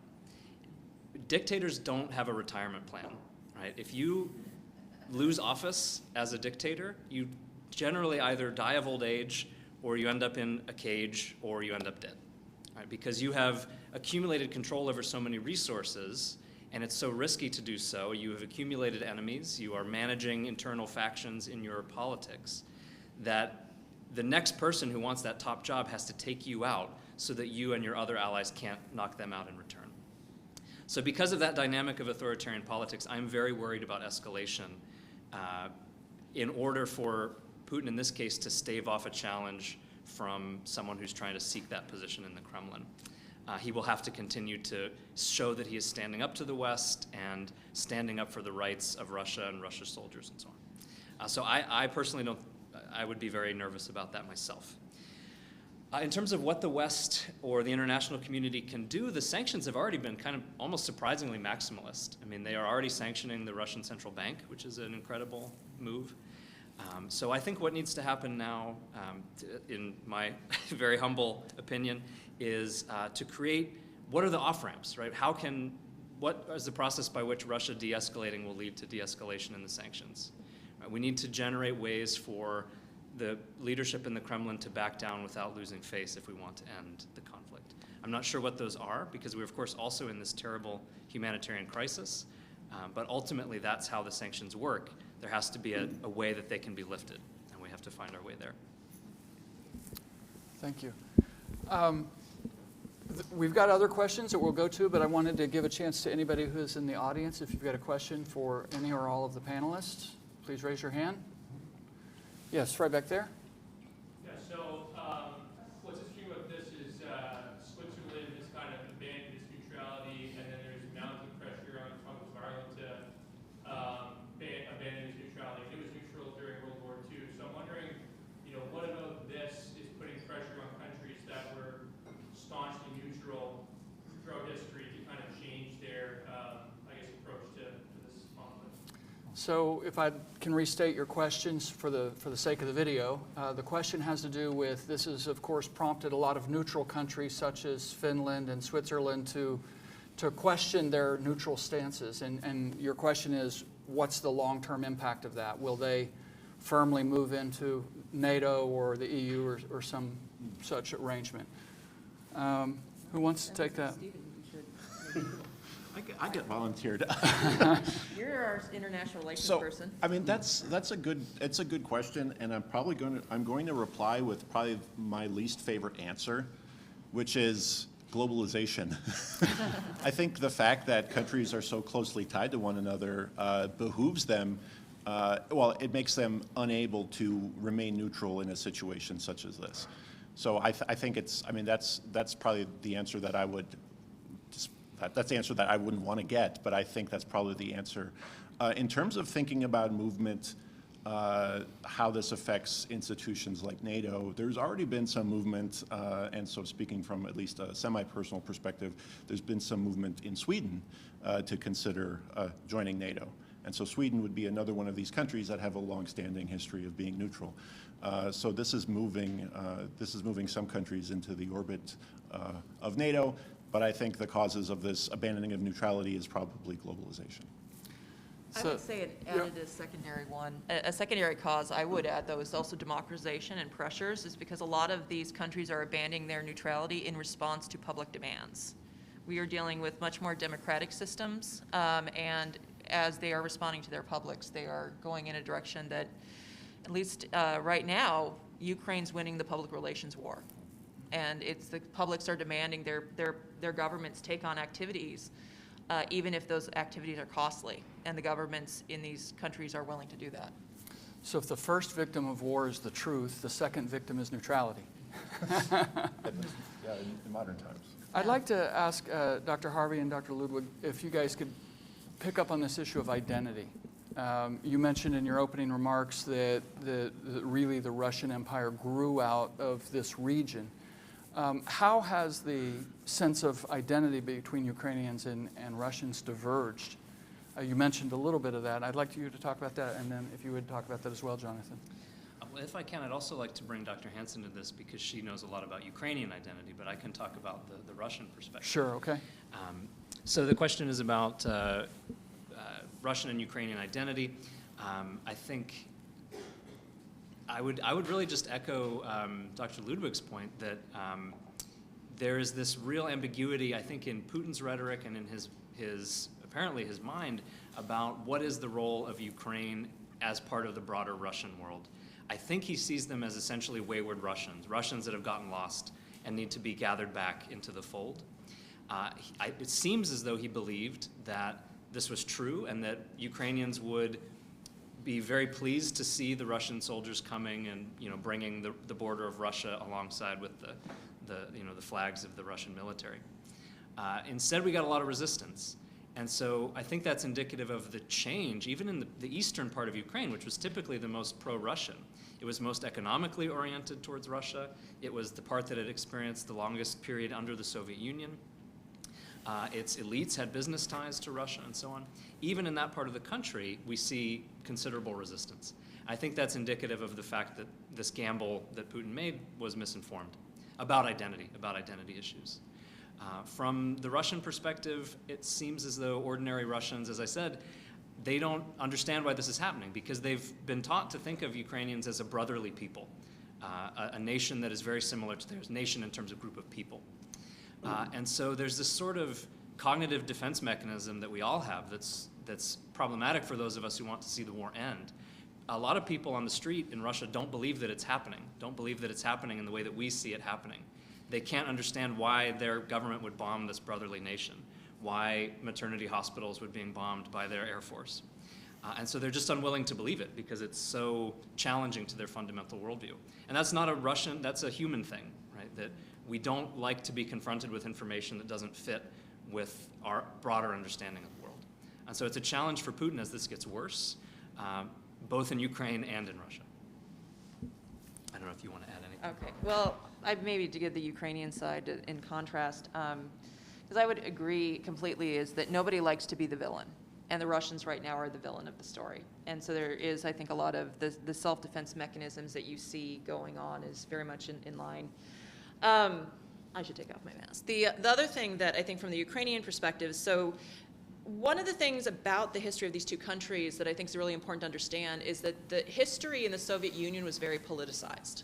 Dictators don't have a retirement plan, right? If you lose office as a dictator, you generally either die of old age, or you end up in a cage, or you end up dead, right? Because you have accumulated control over so many resources, and it's so risky to do so. You have accumulated enemies, you are managing internal factions in your politics, that the next person who wants that top job has to take you out so that you and your other allies can't knock them out in return. So because of that dynamic of authoritarian politics, I'm very worried about escalation in order for Putin, in this case, to stave off a challenge from someone who's trying to seek that position in the Kremlin. He will have to continue to show that he is standing up to the West and standing up for the rights of Russia and Russia's soldiers and so on. So I personally don't, I would be very nervous about that myself. In terms of what the West or the international community can do, the sanctions have already been kind of almost surprisingly maximalist. I mean, they are already sanctioning the Russian central bank, which is an incredible move. So I think what needs to happen now, in my very humble opinion, is to create, what are the off-ramps, right? What is the process by which Russia de-escalating will lead to de-escalation in the sanctions? Right? We need to generate ways for the leadership in the Kremlin to back down without losing face if we want to end the conflict. I'm not sure what those are, because we're of course also in this terrible humanitarian crisis, but ultimately that's how the sanctions work. There has to be a way that they can be lifted, and we have to find our way there. Thank you. We've got other questions that we'll go to, but I wanted to give a chance to anybody who's in the audience. If you've got a question for any or all of the panelists, please raise your hand. Yes, right back there. Yeah, so what's interesting about this is Switzerland has kind of abandoned its neutrality, and then there's mounting pressure on Trump's Ireland to abandon its neutrality. It was neutral during World War II. So I'm wondering, what about this is putting pressure on countries that were staunchly neutral throughout history to kind of change their, approach to this conflict? So if I can restate your questions for the sake of the video, the question has to do with, this has of course prompted a lot of neutral countries such as Finland and Switzerland to question their neutral stances. And your question is, what's the long-term impact of that? Will they firmly move into NATO or the EU or some such arrangement? Who wants to take that? I get volunteered. You're our international relations So, person. I mean, it's a good question, and I'm going to reply with probably my least favorite answer, which is globalization. I think the fact that countries are so closely tied to one another behooves them. It makes them unable to remain neutral in a situation such as this. So I think that's probably the answer that I would. That's the answer that I wouldn't want to get, but I think that's probably the answer. In terms of thinking about movement, how this affects institutions like NATO, there's already been some movement, and so speaking from at least a semi-personal perspective, there's been some movement in Sweden to consider joining NATO. And so Sweden would be another one of these countries that have a long-standing history of being neutral. So this is moving some countries into the orbit of NATO. But I think the causes of this abandoning of neutrality is probably globalization. I would say it added a secondary one. A secondary cause I would add, though, is also democratization and pressures, is because a lot of these countries are abandoning their neutrality in response to public demands. We are dealing with much more democratic systems, and as they are responding to their publics, they are going in a direction that, at least right now, Ukraine's winning the public relations war. And it's the publics are demanding their governments take on activities, even if those activities are costly. And the governments in these countries are willing to do that. So if the first victim of war is the truth, the second victim is neutrality. Yeah, in modern times. I'd like to ask Dr. Harvey and Dr. Ludwig if you guys could pick up on this issue of identity. You mentioned in your opening remarks that really the Russian Empire grew out of this region. How has the sense of identity between Ukrainians and Russians diverged? You mentioned a little bit of that. I'd like you to talk about that, and then if you would talk about that as well, Jonathan. Well, if I can, I'd also like to bring Dr. Hansen into this because she knows a lot about Ukrainian identity, but I can talk about the Russian perspective. Sure, okay. So the question is about Russian and Ukrainian identity. I think I would really just echo Dr. Ludwig's point that there is this real ambiguity, I think, in Putin's rhetoric and in his apparently his mind about what is the role of Ukraine as part of the broader Russian world. I think he sees them as essentially wayward Russians that have gotten lost and need to be gathered back into the fold. It seems as though he believed that this was true and that Ukrainians would be very pleased to see the Russian soldiers coming and bringing the border of Russia alongside with the flags of the Russian military. Instead, we got a lot of resistance. And so I think that's indicative of the change, even in the eastern part of Ukraine, which was typically the most pro-Russian. It was most economically oriented towards Russia. It was the part that had experienced the longest period under the Soviet Union. Its elites had business ties to Russia and so on. Even in that part of the country, we see considerable resistance. I think that's indicative of the fact that this gamble that Putin made was misinformed about identity issues. From the Russian perspective, it seems as though ordinary Russians, as I said, they don't understand why this is happening because they've been taught to think of Ukrainians as a brotherly people, a nation that is very similar to theirs, nation in terms of group of people. And so there's this sort of cognitive defense mechanism that we all have that's problematic for those of us who want to see the war end. A lot of people on the street in Russia don't believe that it's happening, don't believe that it's happening in the way that we see it happening. They can't understand why their government would bomb this brotherly nation, why maternity hospitals would be bombed by their Air Force. And so they're just unwilling to believe it because it's so challenging to their fundamental worldview. And that's not a Russian, that's a human thing, right? That we don't like to be confronted with information that doesn't fit with our broader understanding of the world. And so it's a challenge for Putin as this gets worse, both in Ukraine and in Russia. I don't know if you want to add anything. Okay, well, maybe to give the Ukrainian side in contrast, because I would agree completely, is that nobody likes to be the villain. And the Russians right now are the villain of the story. And so there is, I think, a lot of the self-defense mechanisms that you see going on is very much in line. I should take off my mask. The other thing that I think from the Ukrainian perspective, so one of the things about the history of these two countries that I think is really important to understand is that the history in the Soviet Union was very politicized.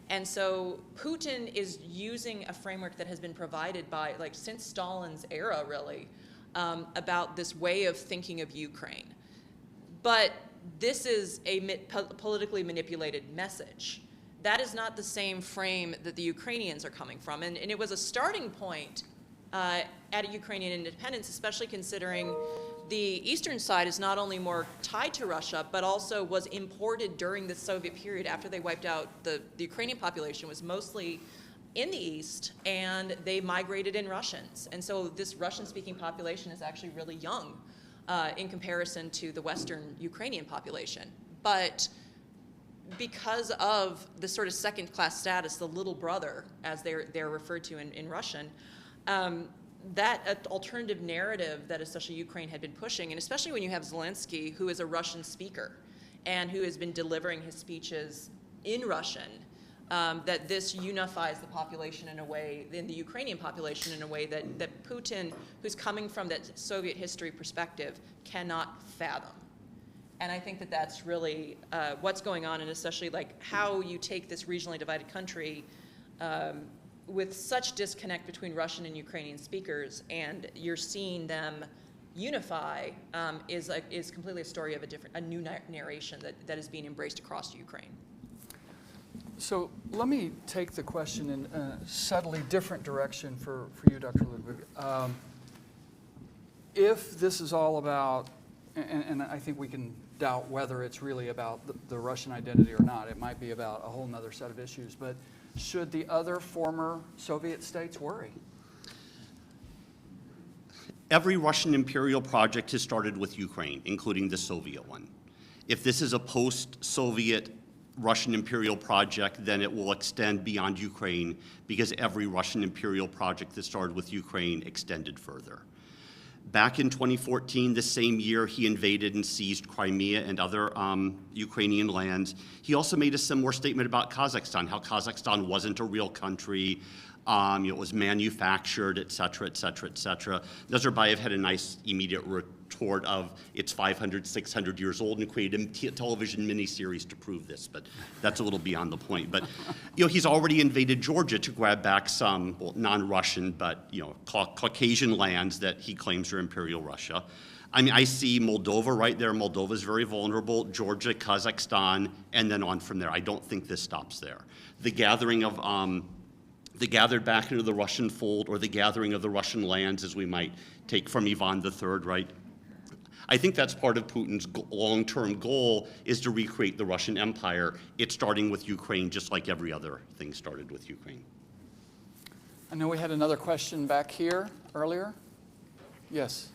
And so Putin is using a framework that has been provided by, like, since Stalin's era, really, about this way of thinking of Ukraine. But this is a politically manipulated message. That is not the same frame that the Ukrainians are coming from. And it was a starting point at Ukrainian independence, especially considering the eastern side is not only more tied to Russia, but also was imported during the Soviet period after they wiped out the Ukrainian population was mostly in the east, and they migrated in Russians. And so this Russian-speaking population is actually really young in comparison to the Western Ukrainian population. But because of the sort of second-class status, the little brother, as they're referred to in Russian, that alternative narrative that especially Ukraine had been pushing, and especially when you have Zelensky, who is a Russian speaker and who has been delivering his speeches in Russian, that this unifies the population in a way, in the Ukrainian population in a way that Putin, who's coming from that Soviet history perspective, cannot fathom. And I think that that's really what's going on, and especially like how you take this regionally divided country with such disconnect between Russian and Ukrainian speakers, and you're seeing them unify is completely a story of a new narration that is being embraced across Ukraine. So let me take the question in a subtly different direction for you, Dr. Ludwig. If this is all about, and I think we can doubt whether it's really about the Russian identity or not, it might be about a whole other set of issues, but should the other former Soviet states worry? Every Russian imperial project has started with Ukraine, including the Soviet one. If this is a post-Soviet Russian imperial project, then it will extend beyond Ukraine because every Russian imperial project that started with Ukraine extended further. Back in 2014, the same year, he invaded and seized Crimea and other Ukrainian lands. He also made a similar statement about Kazakhstan, how Kazakhstan wasn't a real country, it was manufactured, et cetera, et cetera, et cetera. Nazarbayev had a nice immediate retort of it's 500, 600 years old and created a television miniseries to prove this, but that's a little beyond the point. But he's already invaded Georgia to grab back some, well, non-Russian, but Caucasian lands that he claims are Imperial Russia. I mean, I see Moldova right there. Moldova is very vulnerable. Georgia, Kazakhstan, and then on from there. I don't think this stops there. The gathering of the gathered back into the Russian fold, or the gathering of the Russian lands, as we might take from Ivan III, right? I think that's part of Putin's long-term goal, is to recreate the Russian Empire. It's starting with Ukraine, just like every other thing started with Ukraine. I know we had another question back here earlier. Yes.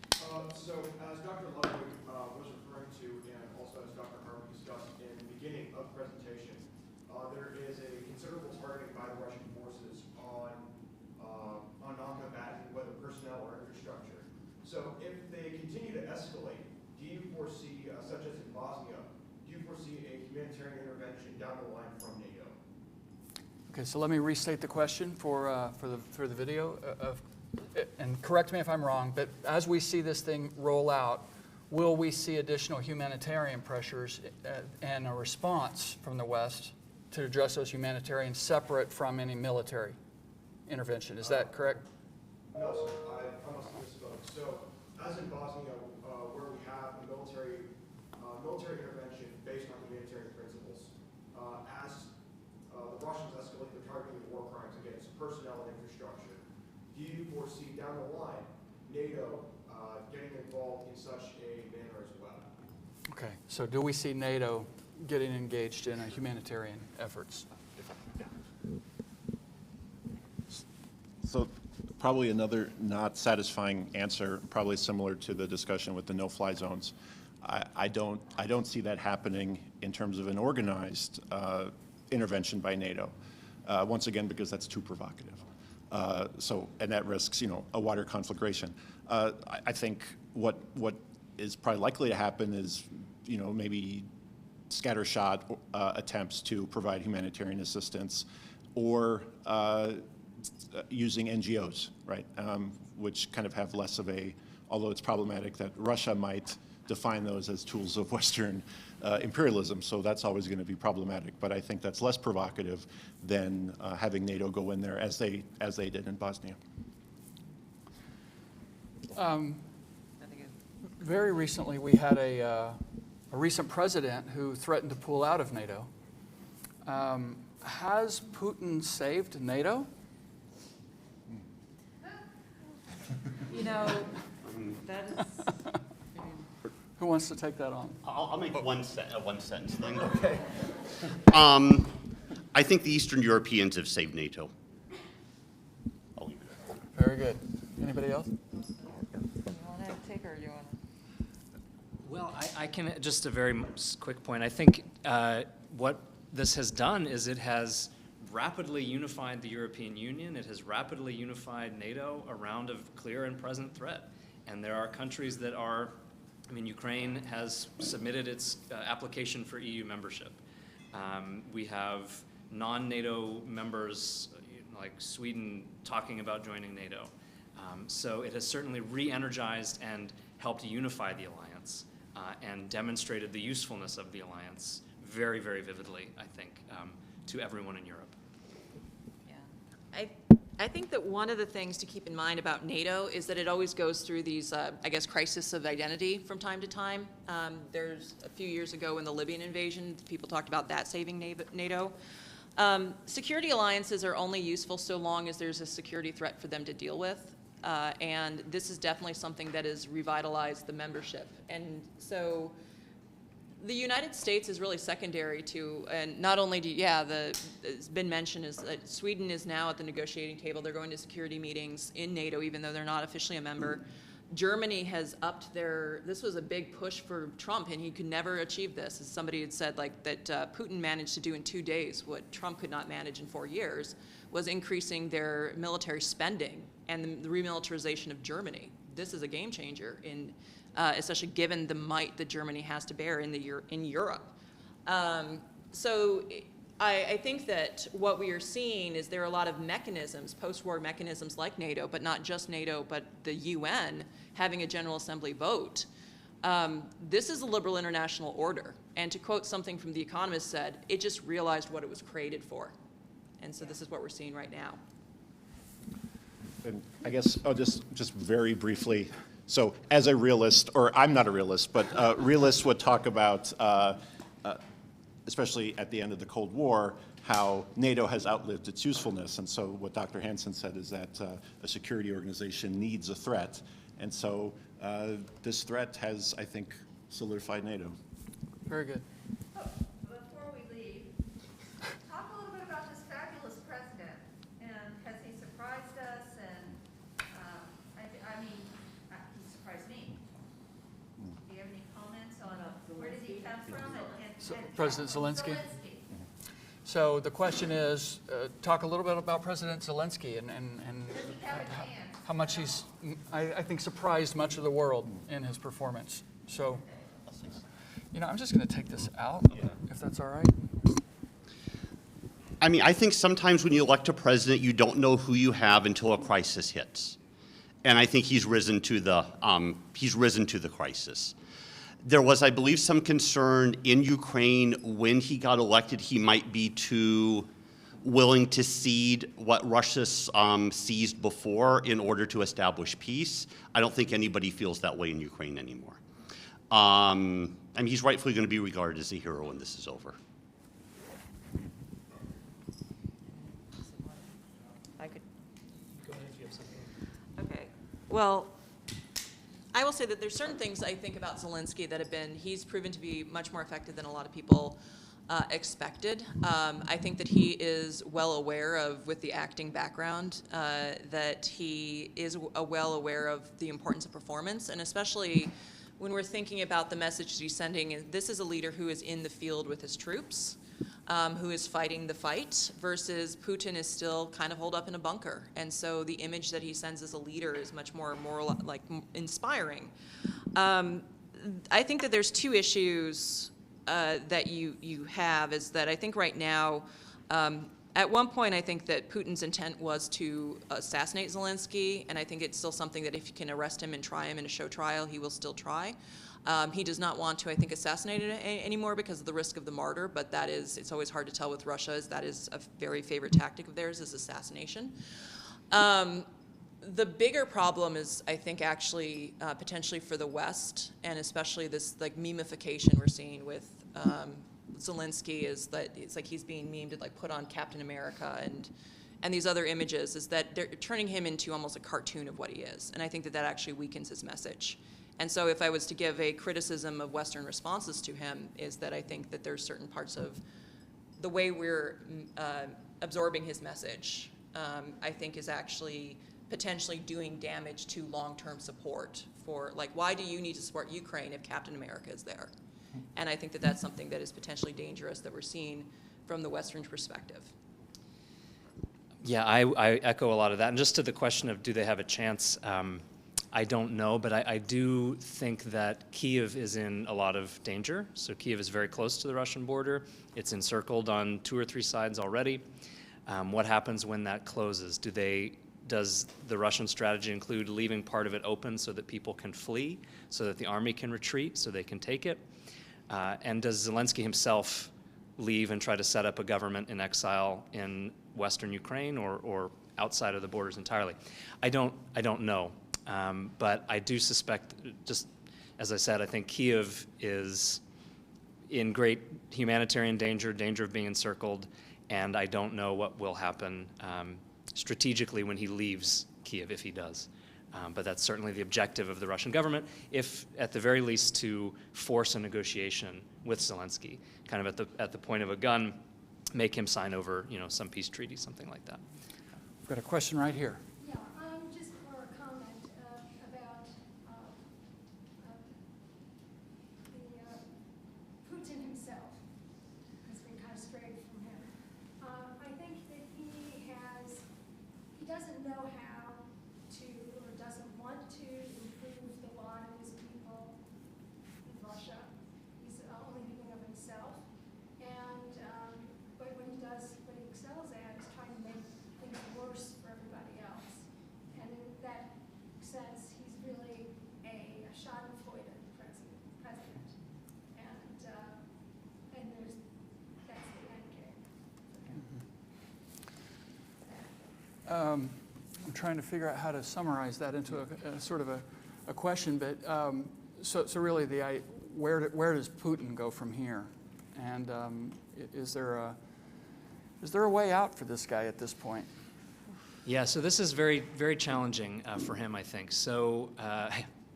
So as Dr. Ludwig was referring to, and also as Dr. Harvey discussed in the beginning of the presentation, there is a considerable targeting by the Russian forces on non-combatant, whether personnel or infrastructure. So if they continue to escalate, do you foresee, such as in Bosnia, do you foresee a humanitarian intervention down the line from NATO? Okay, so let me restate the question for the video. And correct me if I'm wrong, but as we see this thing roll out, will we see additional humanitarian pressures and a response from the West to address those humanitarian separate from any military intervention? Is that correct? No, sir. I must have misspoke. So, as in Bosnia, where we have a military intervention based on humanitarian principles, as the Russians escalate their targeting of war crimes against personnel and infrastructure, do you foresee down the line NATO getting involved in such a manner as well? Okay, so do we see NATO getting engaged in humanitarian efforts? So probably another not satisfying answer, probably similar to the discussion with the no-fly zones. I don't see that happening in terms of an organized intervention by NATO. Once again, because that's too provocative. And that risks, a wider conflagration. I think what is probably likely to happen is, maybe scattershot attempts to provide humanitarian assistance, or using NGOs, right? Which kind of have less of a, although it's problematic that Russia might define those as tools of Western imperialism, so that's always going to be problematic. But I think that's less provocative than having NATO go in there as they did in Bosnia. Very recently, we had a recent president who threatened to pull out of NATO. Has Putin saved NATO? That is. Who wants to take that on? I'll make one sentence thing. Okay. I think the Eastern Europeans have saved NATO. I'll leave it at that. Very good. Anybody else? You want to take or you want to? Well, I can, just a very quick point. I think what this has done is it has rapidly unified the European Union. It has rapidly unified NATO around a clear and present threat. And there are countries that are, Ukraine has submitted its application for EU membership. We have non-NATO members like Sweden talking about joining NATO. So it has certainly re-energized and helped unify the alliance and demonstrated the usefulness of the alliance very, very vividly, I think, to everyone in Europe. Yeah. I think that one of the things to keep in mind about NATO is that it always goes through these, crisis of identity from time to time. There's a few years ago in the Libyan invasion, people talked about that saving NATO. Security alliances are only useful so long as there's a security threat for them to deal with. And this is definitely something that has revitalized the membership. And so The United States is really secondary to, and not only do, it's been mentioned is that Sweden is now at the negotiating table. They're going to security meetings in NATO, even though they're not officially a member. Germany has upped this was a big push for Trump, and he could never achieve this. As somebody had said, like, that Putin managed to do in 2 days what Trump could not manage in 4 years, was increasing their military spending and the remilitarization of Germany. This is a game changer especially given the might that Germany has to bear in Europe. So I think that what we are seeing is there are a lot of mechanisms, post-war mechanisms like NATO, but not just NATO, but the UN having a General Assembly vote. This is a liberal international order. And to quote something from The Economist said, it just realized what it was created for. And so this is what we're seeing right now. And I guess I'll just very briefly, so as a realist, or I'm not a realist, but realists would talk about, especially at the end of the Cold War, how NATO has outlived its usefulness. And so what Dr. Hansen said is that a security organization needs a threat. And so this threat has, I think, solidified NATO. Very good. Before we leave, talk a little bit about this fabulous president, and has he surprised us? And I mean, he surprised me. Do you have any comments on where did he come from? President Zelensky? So the question is, talk a little bit about President Zelensky and Does he have a chance? how much he's, I think, surprised much of the world in his performance. So, I'm just going to take this out, if that's all right. I mean, I think sometimes when you elect a president, you don't know who you have until a crisis hits. And I think he's risen to the crisis. There was, I believe, some concern in Ukraine when he got elected he might be too willing to cede what Russia seized before in order to establish peace. I don't think anybody feels that way in Ukraine anymore. I mean, he's rightfully going to be regarded as a hero when this is over. I could. Okay. Well, I will say that there's certain things I think about Zelensky that he's proven to be much more effective than a lot of people expected. I think that he is well aware of, with the acting background, that he is well aware of the importance of performance, and especially when we're thinking about the message he's sending. This is a leader who is in the field with his troops, who is fighting the fight, versus Putin is still kind of holed up in a bunker. And so the image that he sends as a leader is much more inspiring. I think that there's two issues that you have, is that I think right now, at one point I think that Putin's intent was to assassinate Zelensky, and I think it's still something that if you can arrest him and try him in a show trial, he will still try. He does not want to, I think, assassinate anymore because of the risk of the martyr, but it's always hard to tell with Russia, as that is a very favorite tactic of theirs, is assassination. The bigger problem is, I think, actually potentially for the West, and especially this memification we're seeing with Zelensky, is that it's like he's being memed, like put on Captain America and these other images, is that they're turning him into almost a cartoon of what he is. And I think that actually weakens his message. And so if I was to give a criticism of Western responses to him, is that I think that there's certain parts of the way we're absorbing his message, I think is actually potentially doing damage to long-term support for, why do you need to support Ukraine if Captain America is there? And I think that that's something that is potentially dangerous that we're seeing from the Western perspective. Yeah, I echo a lot of that. And just to the question of do they have a chance, I don't know, but I do think that Kyiv is in a lot of danger. So Kyiv is very close to the Russian border. It's encircled on 2 or 3 sides already. What happens when that closes? Does the Russian strategy include leaving part of it open so that people can flee, so that the army can retreat, so they can take it? And does Zelensky himself leave and try to set up a government in exile in Western Ukraine or outside of the borders entirely? I don't know. But I do suspect, just as I said, I think Kyiv is in great humanitarian danger of being encircled, and I don't know what will happen strategically when he leaves Kyiv, if he does. But that's certainly the objective of the Russian government, if at the very least to force a negotiation with Zelensky, kind of at the point of a gun, make him sign over, some peace treaty, something like that. We've got a question right here. Yeah, just for a comment about Putin himself, because we kind of strayed from him. I think that he doesn't know how to, or doesn't want to improve the lot of his people in Russia. He's only thinking of himself. And, but what he excels at is trying to make things worse for everybody else. And in that sense, he's really a schadenfreude president. And that's the end game. I'm trying to figure out how to summarize that into a sort of a question, but so really where does Putin go from here? And is there a way out for this guy at this point? Yeah, so this is very, very challenging for him, I think. So,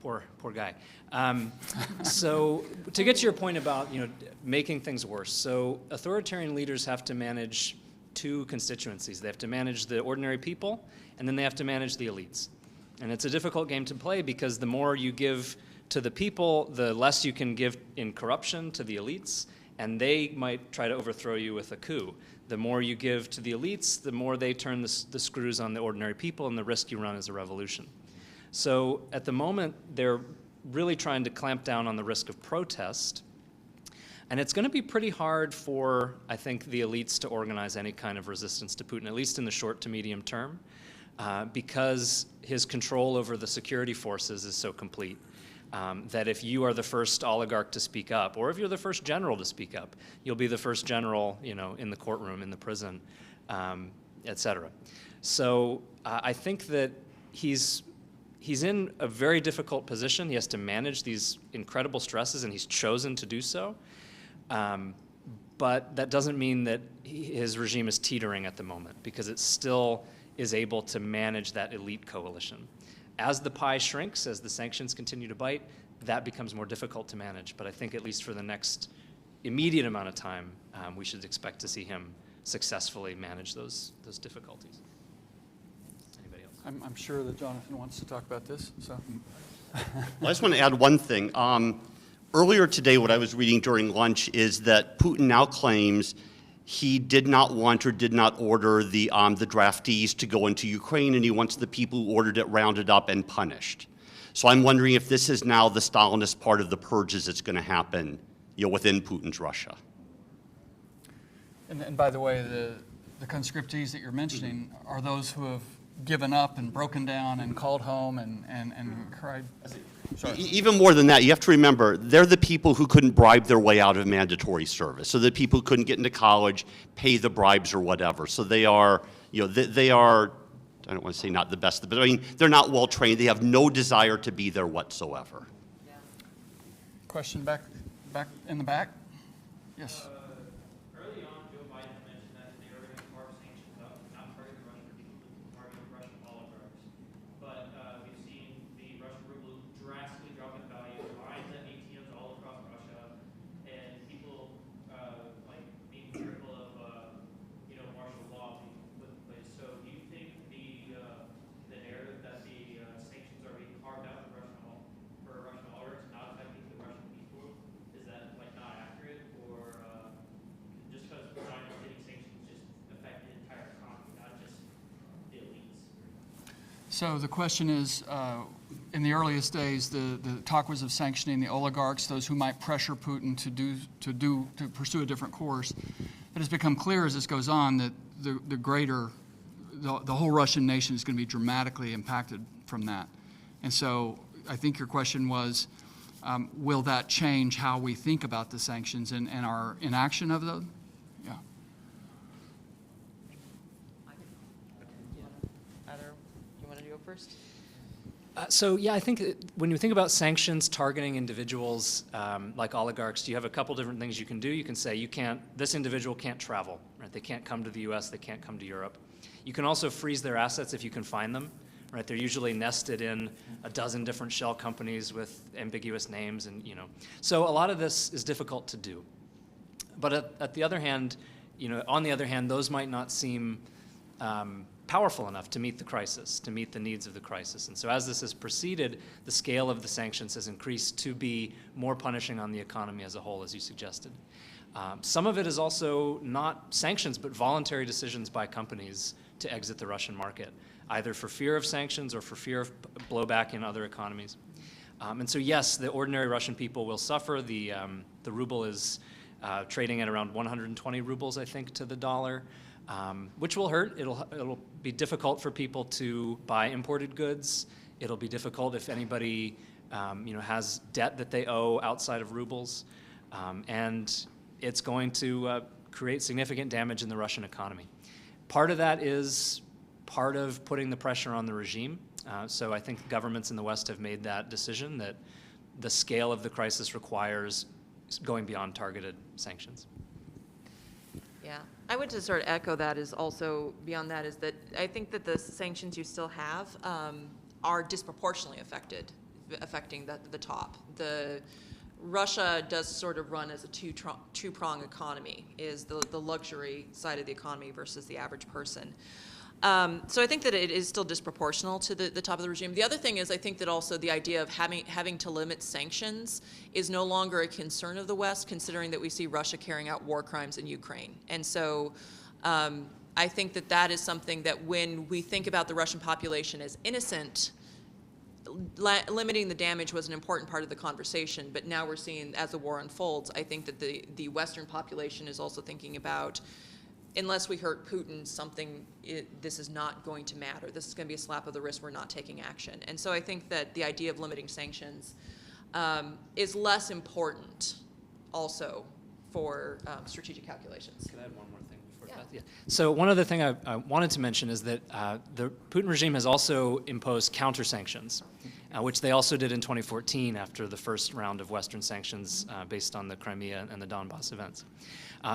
poor guy. So, to get to your point about making things worse, so authoritarian leaders have to manage two constituencies. They have to manage the ordinary people, and then they have to manage the elites. And it's a difficult game to play because the more you give to the people, the less you can give in corruption to the elites, and they might try to overthrow you with a coup. The more you give to the elites, the more they turn the screws on the ordinary people, and the risk you run is a revolution. So at the moment, they're really trying to clamp down on the risk of protest, and it's going to be pretty hard for, I think, the elites to organize any kind of resistance to Putin, at least in the short to medium term, because his control over the security forces is so complete. That if you are the first oligarch to speak up, or if you're the first general to speak up, you'll be the first general, in the courtroom, in the prison, et cetera. So I think that he's in a very difficult position. He has to manage these incredible stresses, and he's chosen to do so. But that doesn't mean that his regime is teetering at the moment, because it still is able to manage that elite coalition. As the pie shrinks, as the sanctions continue to bite, that becomes more difficult to manage. But I think at least for the next immediate amount of time, we should expect to see him successfully manage those difficulties. Anybody else? I'm sure that Jonathan wants to talk about this. So, Well, I just want to add one thing. Earlier today, what I was reading during lunch is that Putin now claims he did not want or did not order the draftees to go into Ukraine, and he wants the people who ordered it rounded up and punished. So I'm wondering if this is now the Stalinist part of the purges that's going to happen, within Putin's Russia. and by the way, the conscriptees that you're mentioning are those who have given up and broken down and called home and cried. Sorry. Even more than that, you have to remember, they're the people who couldn't bribe their way out of mandatory service. So the people who couldn't get into college, pay the bribes or whatever. So they are, they are, I don't want to say not the best, but I mean, they're not well trained. They have no desire to be there whatsoever. Question back in the back? Yes. Early on, Joe Biden mentioned that they were going to carve sanctions up, not target the Russian people, but target Russian oligarchs. But we've seen the Russian ruble drastically drop in value, lines at ATMs all across Russia, and people being fearful of martial law being put in place. So do you think the narrative that the sanctions are being carved out for Russian oligarchs, not affecting the Russian people, is that not accurate, or just because China's getting sanctions just affect the entire economy, not just the elites? So the question is, in the earliest days, the talk was of sanctioning the oligarchs, those who might pressure Putin to pursue a different course. It has become clear as this goes on that the whole Russian nation is going to be dramatically impacted from that. And so I think your question was, will that change how we think about the sanctions and our inaction of them? Yeah. Either, you want to go first? So yeah, I think when you think about sanctions targeting individuals like oligarchs, you have a couple different things you can do. You can say this individual can't travel, right? They can't come to the U.S., they can't come to Europe. You can also freeze their assets if you can find them, right? They're usually nested in a dozen different shell companies with ambiguous names, and so a lot of this is difficult to do. But at the other hand, on the other hand, those might not seem powerful enough to meet the crisis, to meet the needs of the crisis. And so as this has proceeded, the scale of the sanctions has increased to be more punishing on the economy as a whole, as you suggested. Some of it is also not sanctions, but voluntary decisions by companies to exit the Russian market, either for fear of sanctions or for fear of blowback in other economies. And so yes, the ordinary Russian people will suffer. The ruble is trading at around 120 rubles, I think, to the dollar, which will hurt. It'll be difficult for people to buy imported goods. It'll be difficult if anybody has debt that they owe outside of rubles, and it's going to create significant damage in the Russian economy. Part of that is part of putting the pressure on the regime. So I think governments in the West have made that decision that the scale of the crisis requires going beyond targeted sanctions. Yeah, I would just sort of echo that is also, beyond that, is that I think that the sanctions you still have are disproportionately affecting the top. Russia does sort of run as a two-prong economy, is the luxury side of the economy versus the average person. So I think that it is still disproportional to the top of the regime. The other thing is I think that also the idea of having to limit sanctions is no longer a concern of the West, considering that we see Russia carrying out war crimes in Ukraine. And so I think that is something that when we think about the Russian population as innocent, limiting the damage was an important part of the conversation, but now we're seeing, as the war unfolds, I think that the Western population is also thinking about, unless we hurt Putin, this is not going to matter. This is going to be a slap of the wrist. We're not taking action. And so I think that the idea of limiting sanctions is less important also for strategic calculations. Can I add one more thing before that? Yeah. So one other thing I wanted to mention is that the Putin regime has also imposed counter-sanctions, which they also did in 2014 after the first round of Western sanctions based on the Crimea and the Donbass events.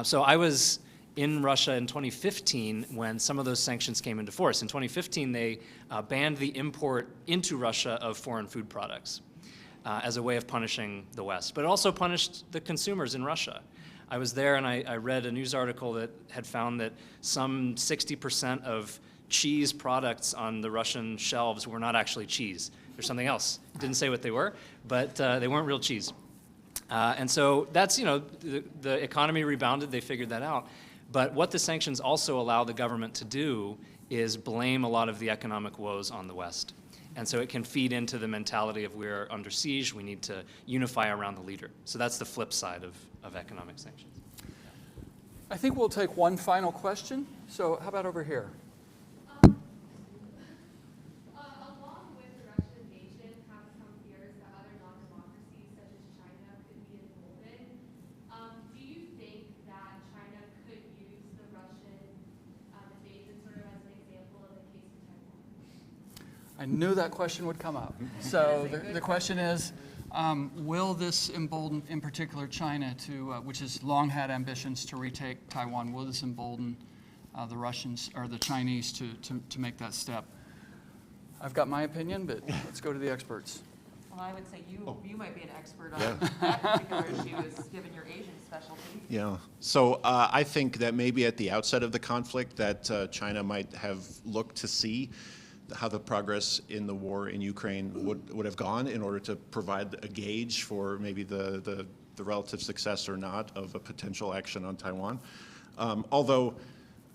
So I was in Russia in 2015 when some of those sanctions came into force. In 2015, they banned the import into Russia of foreign food products as a way of punishing the West. But it also punished the consumers in Russia. I was there and I read a news article that had found that some 60% of cheese products on the Russian shelves were not actually cheese. There's something else. It didn't say what they were, but they weren't real cheese. And so that's, the economy rebounded, they figured that out. But what the sanctions also allow the government to do is blame a lot of the economic woes on the West. And so it can feed into the mentality of we're under siege, we need to unify around the leader. So that's the flip side of economic sanctions. I think we'll take one final question. So how about over here? Along with the Russian invasion have come fears that other non-democracies such as China could be emboldened. Do you think that China could use the Russian invasion sort of as an example in the case of Taiwan? I knew that question would come up. So the question is, will this embolden, in particular, China which has long had ambitions to retake Taiwan, will this embolden the Russians or the Chinese to make that step? I've got my opinion, but let's go to the experts. Well, I would say you might be an expert on that particular issue, given your Asian specialty. Yeah. So I think that maybe at the outset of the conflict that China might have looked to see how the progress in the war in Ukraine would have gone in order to provide a gauge for maybe the relative success or not of a potential action on Taiwan. Although,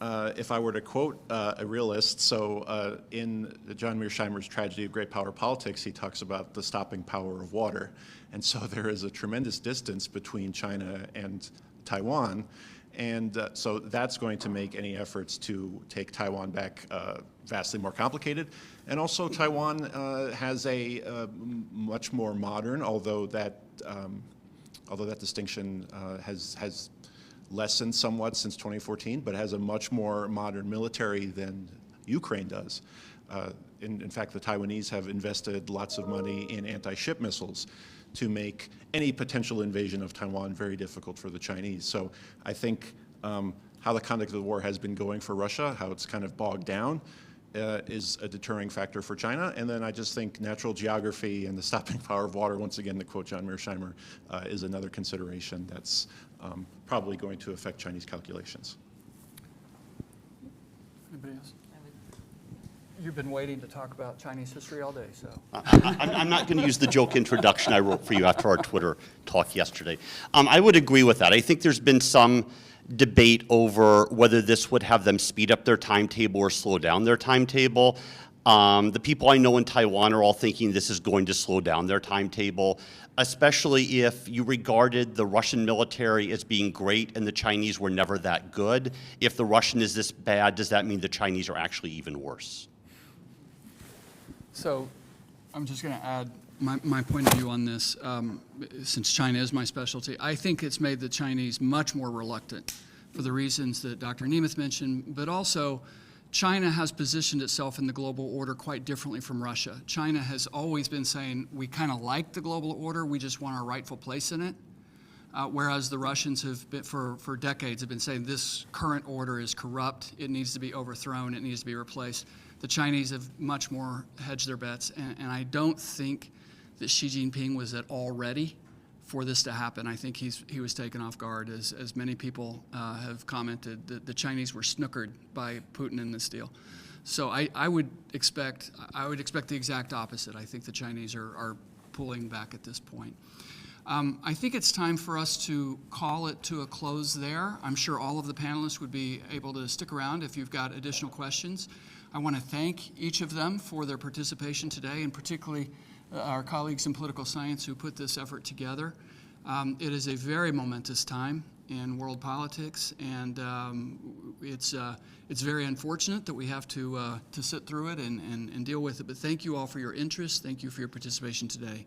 if I were to quote a realist, so in John Mearsheimer's Tragedy of Great Power Politics, he talks about the stopping power of water. And so there is a tremendous distance between China and Taiwan. And so that's going to make any efforts to take Taiwan back vastly more complicated. And also Taiwan has a much more modern, although that distinction has lessened somewhat since 2014, but has a much more modern military than Ukraine does. In fact, the Taiwanese have invested lots of money in anti-ship missiles to make any potential invasion of Taiwan very difficult for the Chinese. So I think how the conduct of the war has been going for Russia, how it's kind of bogged down, is a deterring factor for China. And then I just think natural geography and the stopping power of water, once again, to quote John Mearsheimer, is another consideration that's probably going to affect Chinese calculations. Anybody else? You've been waiting to talk about Chinese history all day, so. I'm not going to use the joke introduction I wrote for you after our Twitter talk yesterday. I would agree with that. I think there's been some debate over whether this would have them speed up their timetable or slow down their timetable. The people I know in Taiwan are all thinking this is going to slow down their timetable, especially if you regarded the Russian military as being great and the Chinese were never that good. If the Russian is this bad, does that mean the Chinese are actually even worse? So I'm just going to add my point of view on this, since China is my specialty. I think it's made the Chinese much more reluctant for the reasons that Dr. Nemeth mentioned, but also China has positioned itself in the global order quite differently from Russia. China has always been saying, we kind of like the global order, we just want our rightful place in it. Whereas the Russians have been, for decades, have been saying this current order is corrupt, it needs to be overthrown, it needs to be replaced. The Chinese have much more hedged their bets, and I don't think that Xi Jinping was at all ready for this to happen. I think he was taken off guard, as many people have commented, that the Chinese were snookered by Putin in this deal. So I would expect the exact opposite. I think the Chinese are pulling back at this point. I think it's time for us to call it to a close there. I'm sure all of the panelists would be able to stick around if you've got additional questions. I want to thank each of them for their participation today, and particularly our colleagues in political science who put this effort together. It is a very momentous time in world politics, and it's very unfortunate that we have to sit through it and deal with it. But thank you all for your interest. Thank you for your participation today.